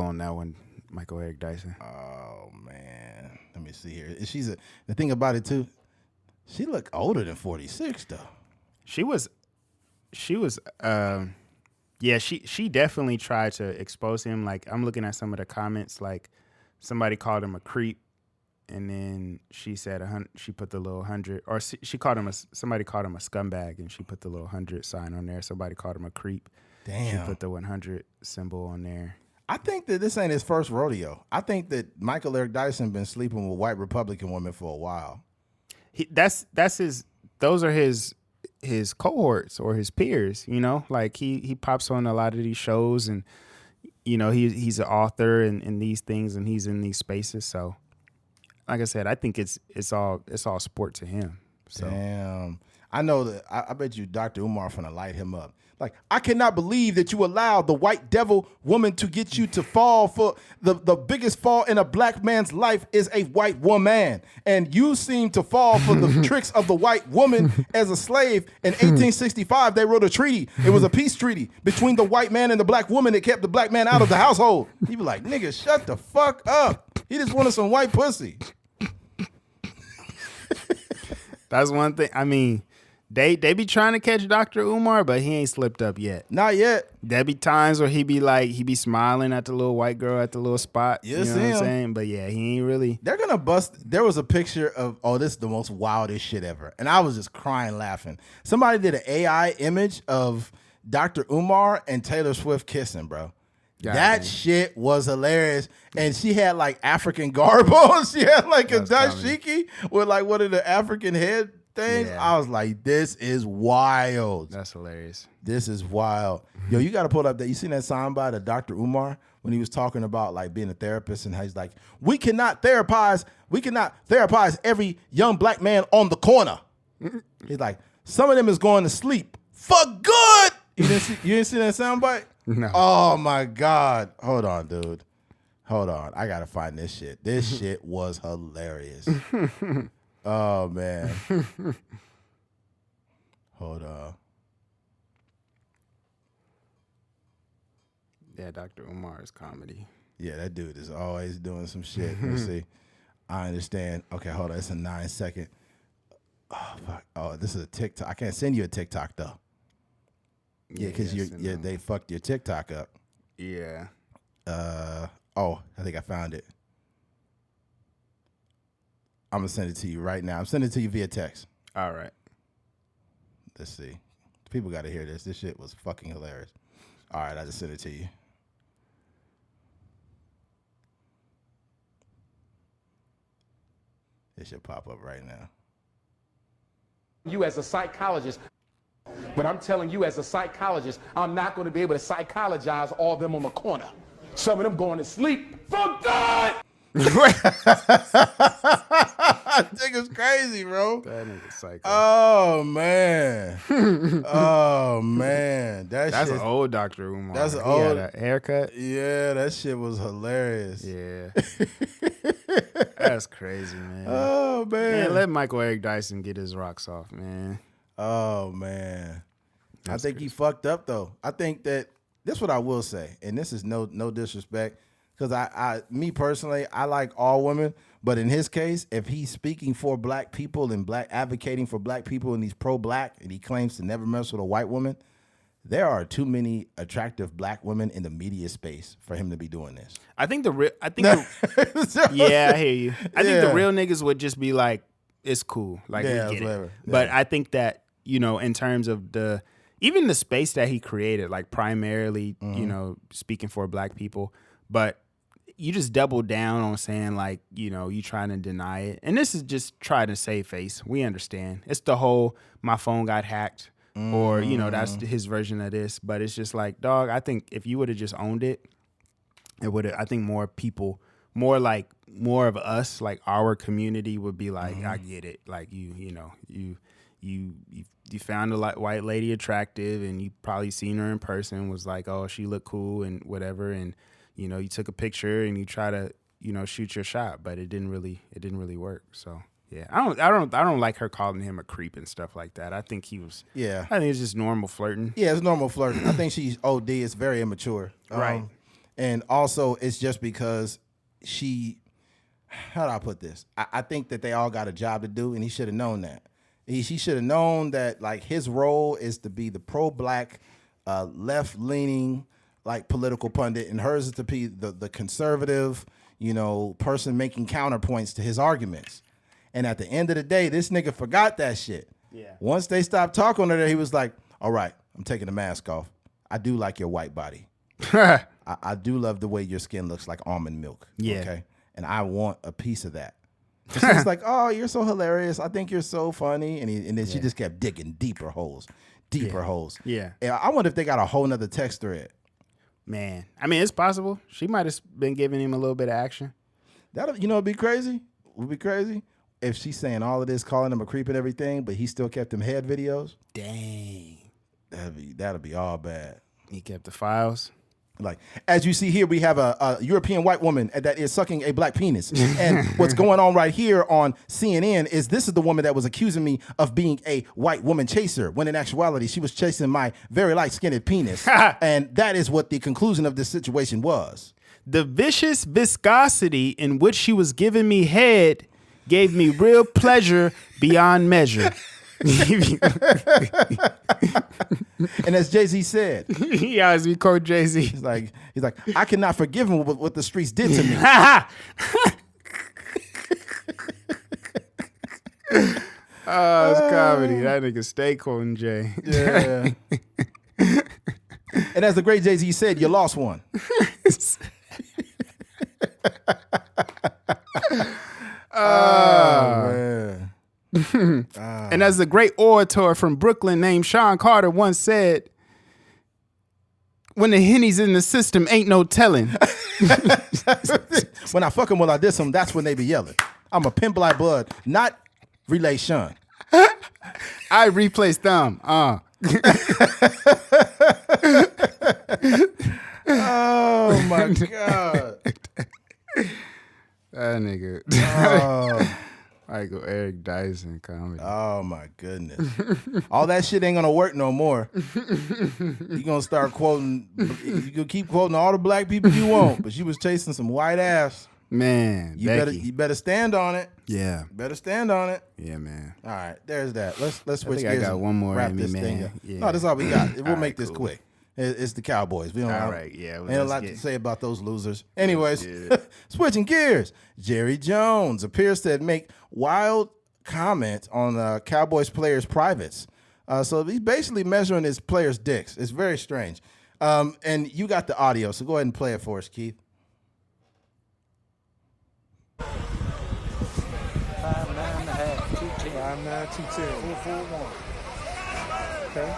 on that one, Michael Eric Dyson. Oh, man. Let me see here. The thing about it, too, she looked older than 46, though. She definitely tried to expose him. Like, I'm looking at some of the comments, like somebody called him a creep, and then she said she put the little 100, or somebody called him a scumbag, and she put the little 100 sign on there. Somebody called him a creep. Damn. She put the 100 symbol on there. I think that this ain't his first rodeo. I think that Michael Eric Dyson been sleeping with white Republican women for a while. Those are his cohorts or his peers, you know, like he pops on a lot of these shows, and you know, he's an author in these things, and he's in these spaces. So like I said, I think it's all sport to him. So Damn. I know that I bet you Dr. Umar finna light him up. Like, I cannot believe that you allowed the white devil woman to get you to fall for the biggest fall in a black man's life is a white woman. And you seem to fall for the tricks of the white woman as a slave. In 1865, they wrote a treaty. It was a peace treaty between the white man and the black woman that kept the black man out of the household. You be like, nigga, shut the fuck up. He just wanted some white pussy. that's one thing. I mean, They be trying to catch Dr. Umar, but he ain't slipped up yet. Not yet. There be times where he be smiling at the little white girl at the little spot. You know see what I'm him. saying? But yeah, he ain't really. They're gonna bust. There was a picture of, this is the most wildest shit ever, and I was just crying laughing. Somebody did an AI image of Dr. Umar and Taylor Swift kissing, bro. That shit was hilarious, and she had like African garb on. She had like a dashiki with like one of the African head things. Yeah. I was like, this is wild. That's hilarious. This is wild. Yo, you got to pull up that. You seen that soundbite of Dr. Umar when he was talking about like being a therapist and how he's like, we cannot therapize every young black man on the corner. He's like, some of them is going to sleep for good. You didn't see that soundbite? No. Oh my God. Hold on, dude. Hold on. I gotta find this shit. This shit was hilarious. Oh man. Hold on. Yeah, Dr. Umar is comedy. Yeah, that dude is always doing some shit. Let's see. I understand. Okay, hold on. It's a 9-second. Oh fuck. Oh, this is a TikTok. I can't send you a TikTok though. Yeah, because they fucked your TikTok up. Yeah. Oh, I think I found it. I'm gonna send it to you right now. I'm sending it to you via text. All right. Let's see. People got to hear this. This shit was fucking hilarious. All right, I just sent it to you. It should pop up right now. You as a psychologist. But I'm telling you, as a psychologist, I'm not going to be able to psychologize all of them on the corner. Some of them going to sleep for good. Nigga's crazy, bro. That nigga's psycho. Oh man. Oh man. That's an old Dr. Umar. That's an He old had a haircut. Yeah, that shit was hilarious. Yeah. That's crazy, man. Oh man. Let Michael Eric Dyson get his rocks off, man. Oh man. That's I think he fucked up though. I think that that's what I will say, and this is no disrespect, because me personally, I like all women, but in his case, if he's speaking for black people and advocating for black people and he's pro-black and he claims to never mess with a white woman, there are too many attractive black women in the media space for him to be doing this. I think yeah, I hear you. I think the real niggas would just be like, it's cool, like we get whatever. it. But I think that, you know, in terms of even the space that he created, like primarily, you know, speaking for black people, but you just double down on saying like, you know, you trying to deny it. And this is just trying to save face. We understand. It's the whole, my phone got hacked, or, you know, that's his version of this. But it's just like, dog, I think if you would have just owned it, it would have, I think more people, more of us, like our community would be like, I get it. Like you found a white lady attractive, and you probably seen her in person, was like, oh, she looked cool and whatever, and you know, you took a picture and you try to, you know, shoot your shot, but it didn't really work. So yeah, I don't like her calling him a creep and stuff like that. I think he was. Yeah, I think it's just normal flirting. Yeah, it's normal flirting. I think she's OD. It's very immature. Right. And also, it's just because how do I put this? I think that they all got a job to do, and he should have known that. He should have known that, like, his role is to be the pro-black, left-leaning, like, political pundit, and hers is to be the conservative, you know, person making counterpoints to his arguments. And at the end of the day, this nigga forgot that shit. Yeah. Once they stopped talking to her, he was like, all right, I'm taking the mask off. I do like your white body. I do love the way your skin looks like almond milk. Yeah. Okay. And I want a piece of that. So it's like, oh, you're so hilarious. I think you're so funny. And then she just kept digging deeper holes. Yeah. And I wonder if they got a whole nother text thread. Man, I mean, it's possible. She might have been giving him a little bit of action. It'd be crazy. Would be crazy if she's saying all of this, calling him a creep and everything, but he still kept them head videos. Dang. That'd be all bad. He kept the files. Like, as you see here, we have a European white woman that is sucking a black penis. And what's going on right here on CNN is this is the woman that was accusing me of being a white woman chaser, when in actuality, she was chasing my very light-skinned penis. And that is what the conclusion of this situation was. The vicious viscosity in which she was giving me head gave me real pleasure beyond measure. And as Jay-Z said, He always be quote Jay-Z. he's like, I cannot forgive him what the streets did to me. Oh, it's comedy. That nigga stay quoting Jay. Yeah. And as the great Jay-Z said, you lost one. Man. And as the great orator from Brooklyn named Sean Carter once said, when the Henny's in the system, ain't no telling. When I fuck him while I diss him, that's when they be yelling. I'm a pimp like blood, not relation. I replaced them. Oh my God. That nigga. Oh. Michael Eric Dyson comedy. Oh my goodness. All that shit ain't gonna work no more. You gonna start quoting, you can keep quoting all the black people you want, but she was chasing some white ass. Man, You better stand on it. Yeah. You better stand on it. Yeah, man. All right, there's that. Let's switch think I gears. got and one more wrap in me, this thing man. up. Yeah. No, that's all we got. We'll All make right, this cool. quick. It's the Cowboys. We don't All have, right, yeah, well, ain't a let's lot get- to say about those losers. Anyways, switching gears. Jerry Jones appears to make wild comments on Cowboys players' privates. So he's basically measuring his players' dicks. It's very strange. And you got the audio, so go ahead and play it for us, Keith. 5'9", 210. 4'1". Okay.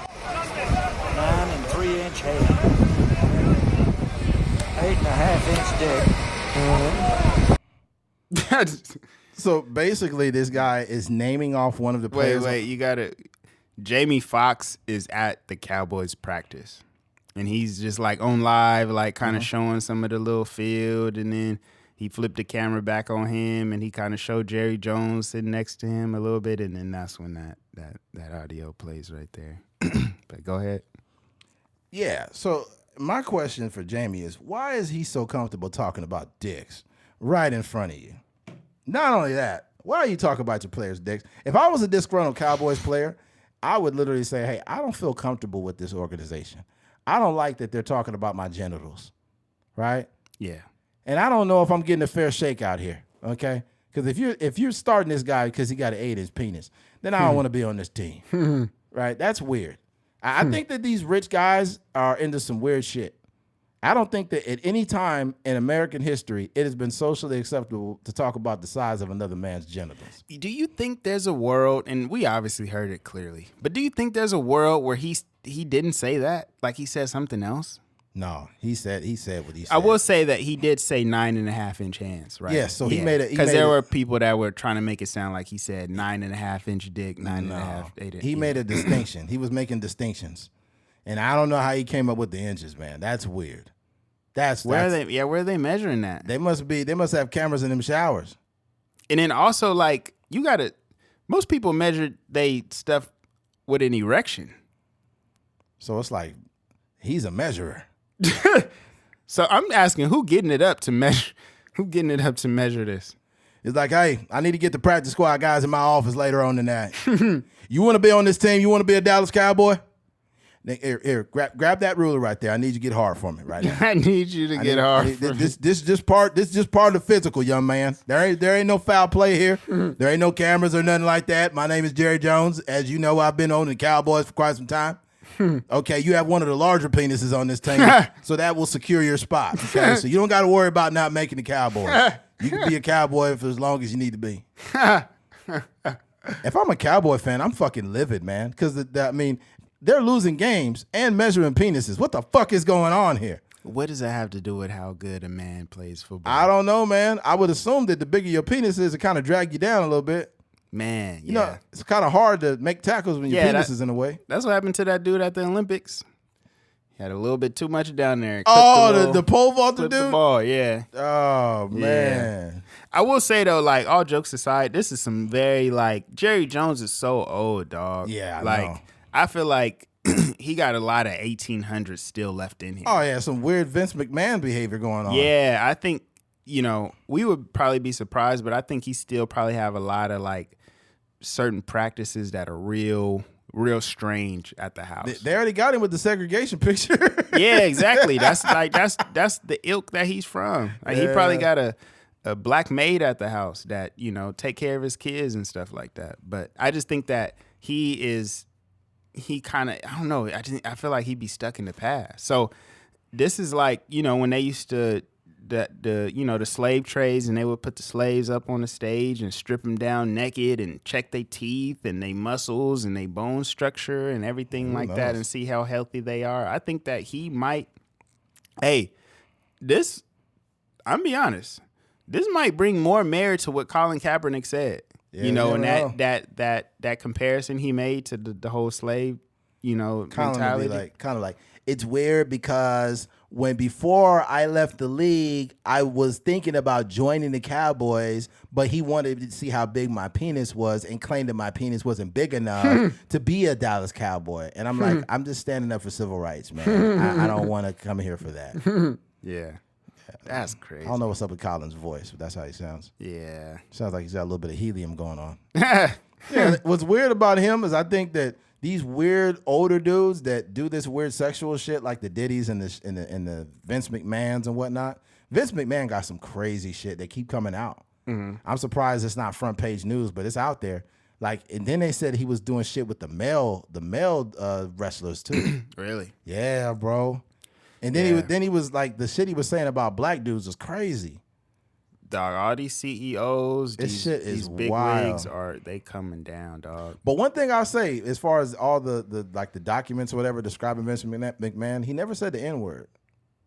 9 3-inch head. 8.5-inch dick. So basically, this guy is naming off one of the players. Wait, you gotta. Jamie Foxx is at the Cowboys practice, and he's just like on live, like kind of showing some of the little field, and then he flipped the camera back on him, and he kind of showed Jerry Jones sitting next to him a little bit, and then that's when that audio plays right there. But go ahead. Yeah. So my question for Jamie is, why is he so comfortable talking about dicks right in front of you? Not only that, why are you talking about your players' dicks? If I was a disgruntled Cowboys player, I would literally say, hey, I don't feel comfortable with this organization. I don't like that they're talking about my genitals, right? Yeah. And I don't know if I'm getting a fair shake out here, okay? Because if you're starting this guy because he got an 8-inch penis, then I don't want to be on this team, right? That's weird. I think that these rich guys are into some weird shit. I don't think that at any time in American history it has been socially acceptable to talk about the size of another man's genitals. Do you think there's a world, and we obviously heard it clearly, but do you think there's a world where he didn't say that? Like he said something else? No, he said what he said. I will say that he did say 9.5-inch hands, right? Yes, so he made it because there were people that were trying to make it sound like he said 9.5-inch dick, 9.5, 8. He made a distinction. He was making distinctions, and I don't know how he came up with the inches, man. That's weird. Where are they measuring that? They must have cameras in them showers. And then also, like, most people measure they stuff with an erection. So it's like he's a measurer. So I'm asking, who getting it up to measure this? It's like, hey, I need to get the practice squad guys in my office later on tonight. You want to be on this team? You want to be a Dallas Cowboy? Here, grab that ruler right there. I need you to get hard for me right now. I need you to get hard. This is just part of the physical, young man. There ain't no foul play here. There ain't no cameras or nothing like that. My name is Jerry Jones. As you know, I've been on the Cowboys for quite some time. Okay, you have one of the larger penises on this team, so that will secure your spot. Okay, so you don't got to worry about not making the Cowboys. You can be a Cowboy for as long as you need to be. If I'm a Cowboy fan, I'm fucking livid, man, because they're losing games and measuring penises. What the fuck is going on here? What does that have to do with how good a man plays football? I don't know, man. I would assume that the bigger your penis is, it kind of drag you down a little bit. Man, You know, it's kind of hard to make tackles when your penis is in the way. That's what happened to that dude at the Olympics. He had a little bit too much down there. Oh, the pole vaulter dude? The ball, yeah. Oh, man. I will say, though, like, all jokes aside, this is some very, like, Jerry Jones is so old, dog. Yeah, I like, know. I feel like he got a lot of 1800s still left in him. Oh, yeah, some weird Vince McMahon behavior going on. Yeah, I think, we would probably be surprised, but I think he still probably have a lot of, like, certain practices that are real strange at the house. They already got him with the segregation picture. Yeah, exactly. That's the ilk that he's from. Like, he probably got a black maid at the house that, take care of his kids and stuff like that. But I just think that he kind of, I don't know. I feel like he'd be stuck in the past. So this is like, when they used to, the slave trades, and they would put the slaves up on the stage and strip them down naked and check their teeth and their muscles and their bone structure and everything like that, and see how healthy they are. I think that he might, I'm be honest, this might bring more merit to what Colin Kaepernick said. Yeah, and that comparison he made to the whole slave, mentality. Kind of like it's weird because before I left the league, I was thinking about joining the Cowboys, but he wanted to see how big my penis was and claimed that my penis wasn't big enough to be a Dallas Cowboy. And I'm like, I'm just standing up for civil rights, man. I don't want to come here for that. Yeah. That's crazy. I don't know what's up with Colin's voice, but that's how he sounds. Yeah. Sounds like he's got a little bit of helium going on. Yeah. What's weird about him is I think that these weird older dudes that do this weird sexual shit, like the Diddy's and the Vince McMahons and whatnot. V. McMahon got some crazy shit that keep coming out. Mm-hmm. I'm surprised it's not front page news, but it's out there. Like, and then they said he was doing shit with the male wrestlers too. Really? Yeah, bro. And then he was like, the shit he was saying about black dudes was crazy. Dog, all these CEOs, these big wild. wigs, they coming down, dog. But one thing I'll say, as far as all the documents or whatever describing Vince McMahon, he never said the N-word.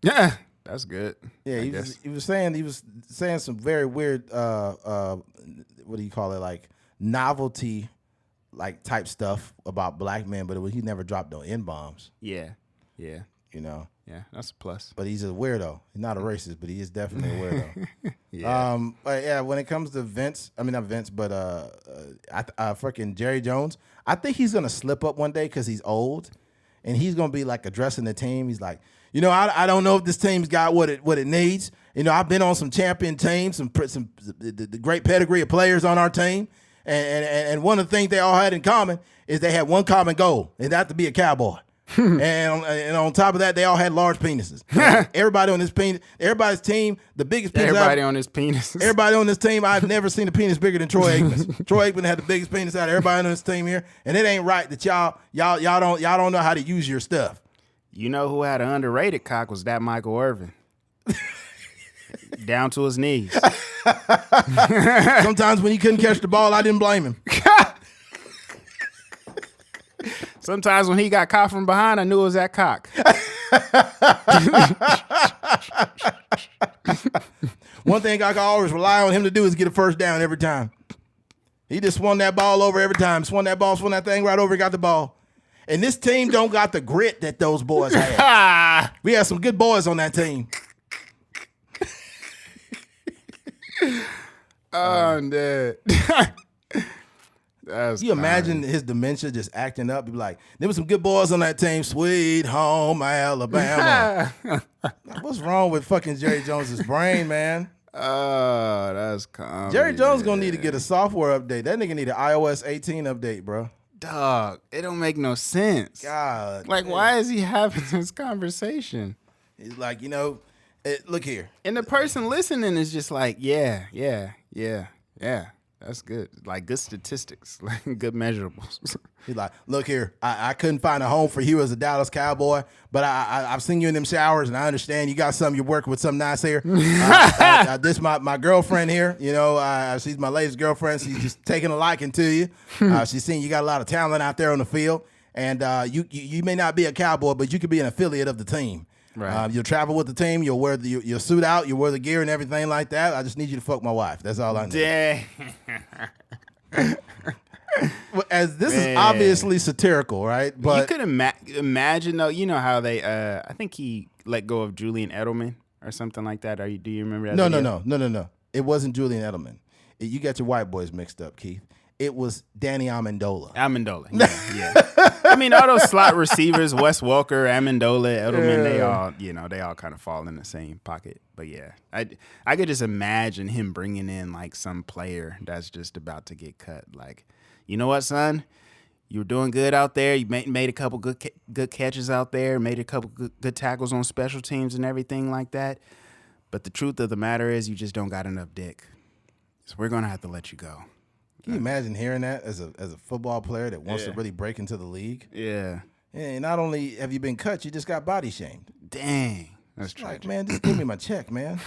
Yeah, that's good. Yeah, he was saying some very weird what do you call it, like novelty like type stuff about black men, but he never dropped no N-bombs. Yeah. Yeah, that's a plus. But he's a weirdo. He's not a racist, but he is definitely a weirdo. Yeah. But yeah, when it comes to not Vince, but freaking Jerry Jones, I think he's gonna slip up one day because he's old, and he's gonna be like addressing the team. He's like, I don't know if this team's got what it needs. I've been on some champion teams, the great pedigree of players on our team, and one of the things they all had in common is they had one common goal, and that to be a cowboy. and on top of that, they all had large penises. Everybody on everybody's team, the biggest penis. Everybody on his penis. Everybody on this team, I've never seen a penis bigger than Troy Aikman's. Troy Aikman had the biggest penis out of everybody on this team here, and it ain't right that y'all don't know how to use your stuff. You know who had an underrated cock was that Michael Irvin. Down to his knees. Sometimes when he couldn't catch the ball, I didn't blame him. Sometimes when he got caught from behind, I knew it was that cock. One thing I can always rely on him to do is get a first down every time. He just swung that ball over every time. Swung that thing right over and got the ball. And this team don't got the grit that those boys had. We had some good boys on that team. Oh, I'm dead. You imagine his dementia just acting up? Be like, there was some good boys on that team. Sweet home Alabama. What's wrong with fucking Jerry Jones's brain, man? Oh, that's comedy. Jerry Jones gonna need to get a software update. That nigga need an iOS 18 update, bro. Dog, it don't make no sense. God, like, why is he having this conversation? He's like, look here. And the person listening is just like, yeah. That's good. Like, good statistics, like good measurables. He's like, look here, I couldn't find a home for you as a Dallas Cowboy, but I've seen you in them showers, and I understand you got something, you're working with some nice here. This my girlfriend here, she's my latest girlfriend. She's just taking a liking to you. She's seen you got a lot of talent out there on the field, and you may not be a Cowboy, but you could be an affiliate of the team. Right. You'll travel with the team. You'll wear you'll suit out. You'll wear the gear and everything like that. I just need you to fuck my wife. That's all I need. Dang. As this is obviously satirical, right? But you could imagine though. You know how they? I think he let go of Julian Edelman or something like that. Do you remember that? No. It wasn't Julian Edelman. You got your white boys mixed up, Keith. It was Danny Amendola. Yeah. I mean, all those slot receivers, Wes Welker, Amendola, Edelman, they all kind of fall in the same pocket. But yeah, I could just imagine him bringing in like some player that's just about to get cut. Like, you know what, son? You were doing good out there. You made a couple good catches out there, made a couple good tackles on special teams and everything like that. But the truth of the matter is you just don't got enough dick. So we're going to have to let you go. Can you imagine hearing that as a football player that wants to really break into the league? Yeah. And not only have you been cut, you just got body shamed. Dang. That's Like, tragic. man, just give me my check, man.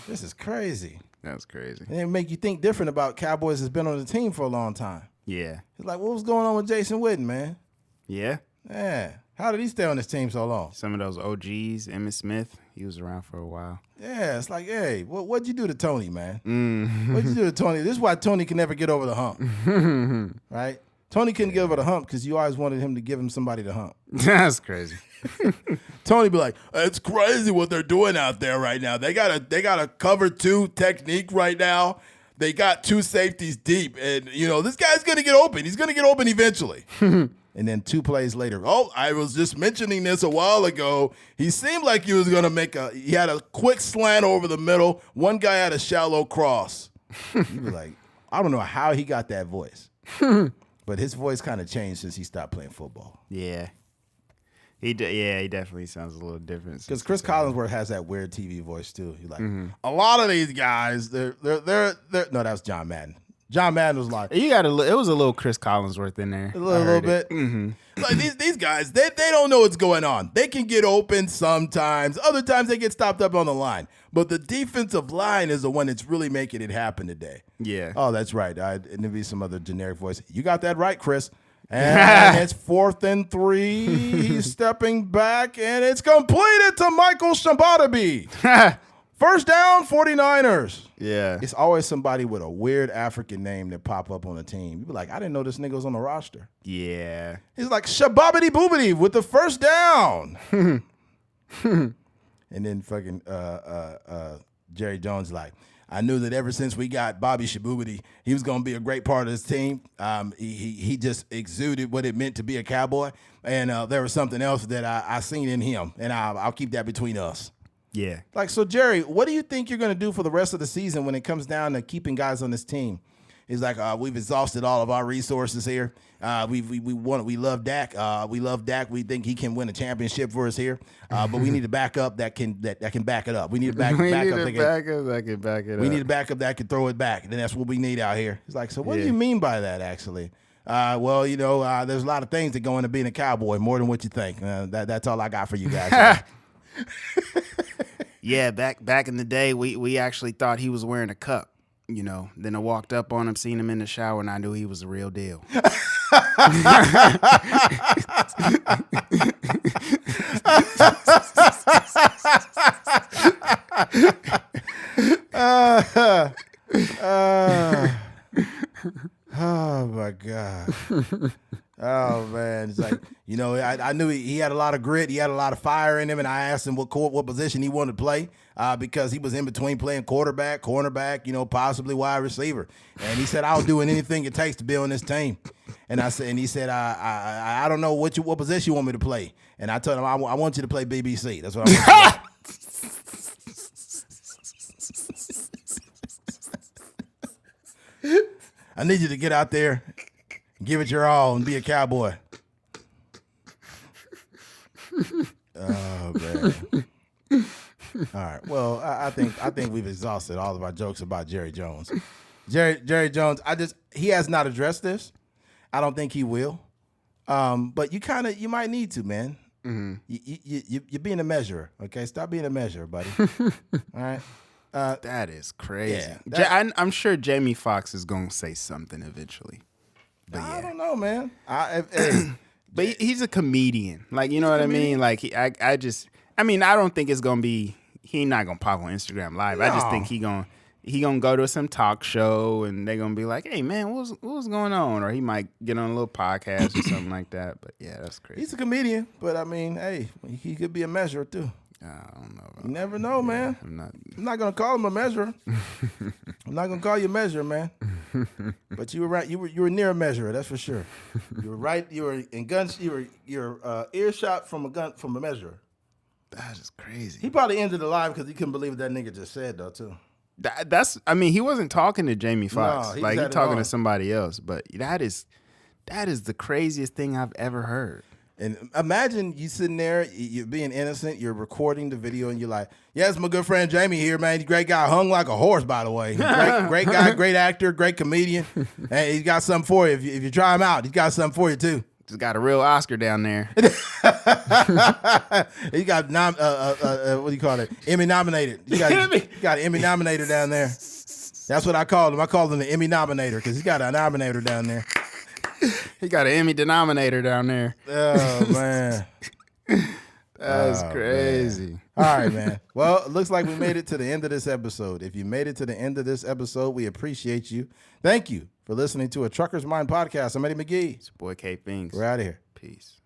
This is crazy. That's crazy. And it make you think different about Cowboys that's been on the team for a long time. Yeah. It's like, what was going on with Jason Witten, man? Yeah. Yeah. How did he stay on this team so long? Some of those OGs, Emmitt Smith, he was around for a while. Yeah, it's like, hey, what'd you do to Tony, man? What'd you do to Tony? This is why Tony can never get over the hump, right? Tony couldn't get over the hump because you always wanted him to give him somebody to hump. That's crazy. Tony be like, it's crazy what they're doing out there right now. They got a cover 2 technique right now. They got 2 safeties deep, and this guy's gonna get open. He's gonna get open eventually. And then 2 plays later, I was just mentioning this a while ago. He seemed like he was gonna he had a quick slant over the middle. One guy had a shallow cross. You be like, I don't know how he got that voice, but his voice kind of changed since he stopped playing football. Yeah. He definitely sounds a little different. Because Chris Collinsworth has that weird TV voice too. He's like, a lot of these guys, they're no, that was John Madden. John Madden was like, it was a little Chris Collinsworth in there. A little bit. Like these guys, they don't know what's going on. They can get open sometimes. Other times they get stopped up on the line. But the defensive line is the one that's really making it happen today. Yeah. Oh, that's right. And there'd be some other generic voice. You got that right, Chris. And it's 4th and 3. He's stepping back, and it's completed to Michael Shambotaby. First down, 49ers. Yeah. It's always somebody with a weird African name that pop up on the team. You be like, I didn't know this nigga was on the roster. Yeah. He's like, Shababity Boobity with the first down. And then fucking Jerry Jones like, I knew that ever since we got Bobby Shaboobity, he was going to be a great part of this team. He just exuded what it meant to be a Cowboy. And there was something else that I seen in him, and I'll keep that between us. Yeah. Like, so Jerry, what do you think you're going to do for the rest of the season when it comes down to keeping guys on this team? He's like, we've exhausted all of our resources here. We love Dak. We love Dak. We think he can win a championship for us here. But we need a backup that can back it up. We need a backup that can back it up. We need a backup that can throw it back. And that's what we need out here. He's like, so what do you mean by that, actually? Well, there's a lot of things that go into being a Cowboy, more than what you think. That's all I got for you guys. Yeah, back in the day, we actually thought he was wearing a cup. Then I walked up on him, seen him in the shower, and I knew he was the real deal. Oh my God. Oh man, it's like, I knew he had a lot of grit, he had a lot of fire in him, and I asked him what position he wanted to play because he was in between playing quarterback, cornerback, possibly wide receiver, and he said, "I'll do anything it takes to be on this team." And he said, "I don't know what position you want me to play," and I told him, "I want you to play BBC. That's what I want." I need you to get out there, give it your all, and be a Cowboy. Oh man! All right. Well, I think we've exhausted all of our jokes about Jerry Jones. Jerry Jones. He has not addressed this. I don't think he will. But you might need to, man. Mm-hmm. You're being a measurer. Okay, stop being a measurer, buddy. All right. That is crazy. Yeah, I'm sure Jamie Foxx is going to say something eventually. But I don't know, man. But he's a comedian. Like, you know what I mean? Like, I don't think it's going to be, he not going to pop on Instagram Live. No. I just think he going to go to some talk show and they're going to be like, hey, man, what's going on? Or he might get on a little podcast or something like that. But, yeah, that's crazy. He's a comedian, but, hey, he could be a measurer, too. I don't know. You never know, man. I'm not going to call him a measurer. I'm not going to call you a measurer, man. But you were right. You were near a measurer, that's for sure. You were right. You were in guns. You were earshot from a measurer. That is crazy. He probably ended the live because he couldn't believe what that nigga just said, though, too. I mean, he wasn't talking to Jamie Foxx. No, he like said he it talking wrong. to somebody else. But that is the craziest thing I've ever heard. And imagine you sitting there, you're being innocent, you're recording the video, and you're like, yeah, it's my good friend Jamie here, man. He's a great guy, hung like a horse, by the way. Great guy, great actor, great comedian. And he's got something for you. If you try him out, he's got something for you, too. Just got a real Oscar down there. He got, what do you call it? Emmy nominated. He got an Emmy nominator down there. That's what I call him. I call him the Emmy nominator because he's got a nominator down there. He got an Emmy denominator down there. Oh, man. That's crazy. Man. All right, man. Well, it looks like we made it to the end of this episode. If you made it to the end of this episode, we appreciate you. Thank you for listening to a Trucker's Mind podcast. I'm Eddie McGee. It's your boy K Finks. We're out of here. Peace.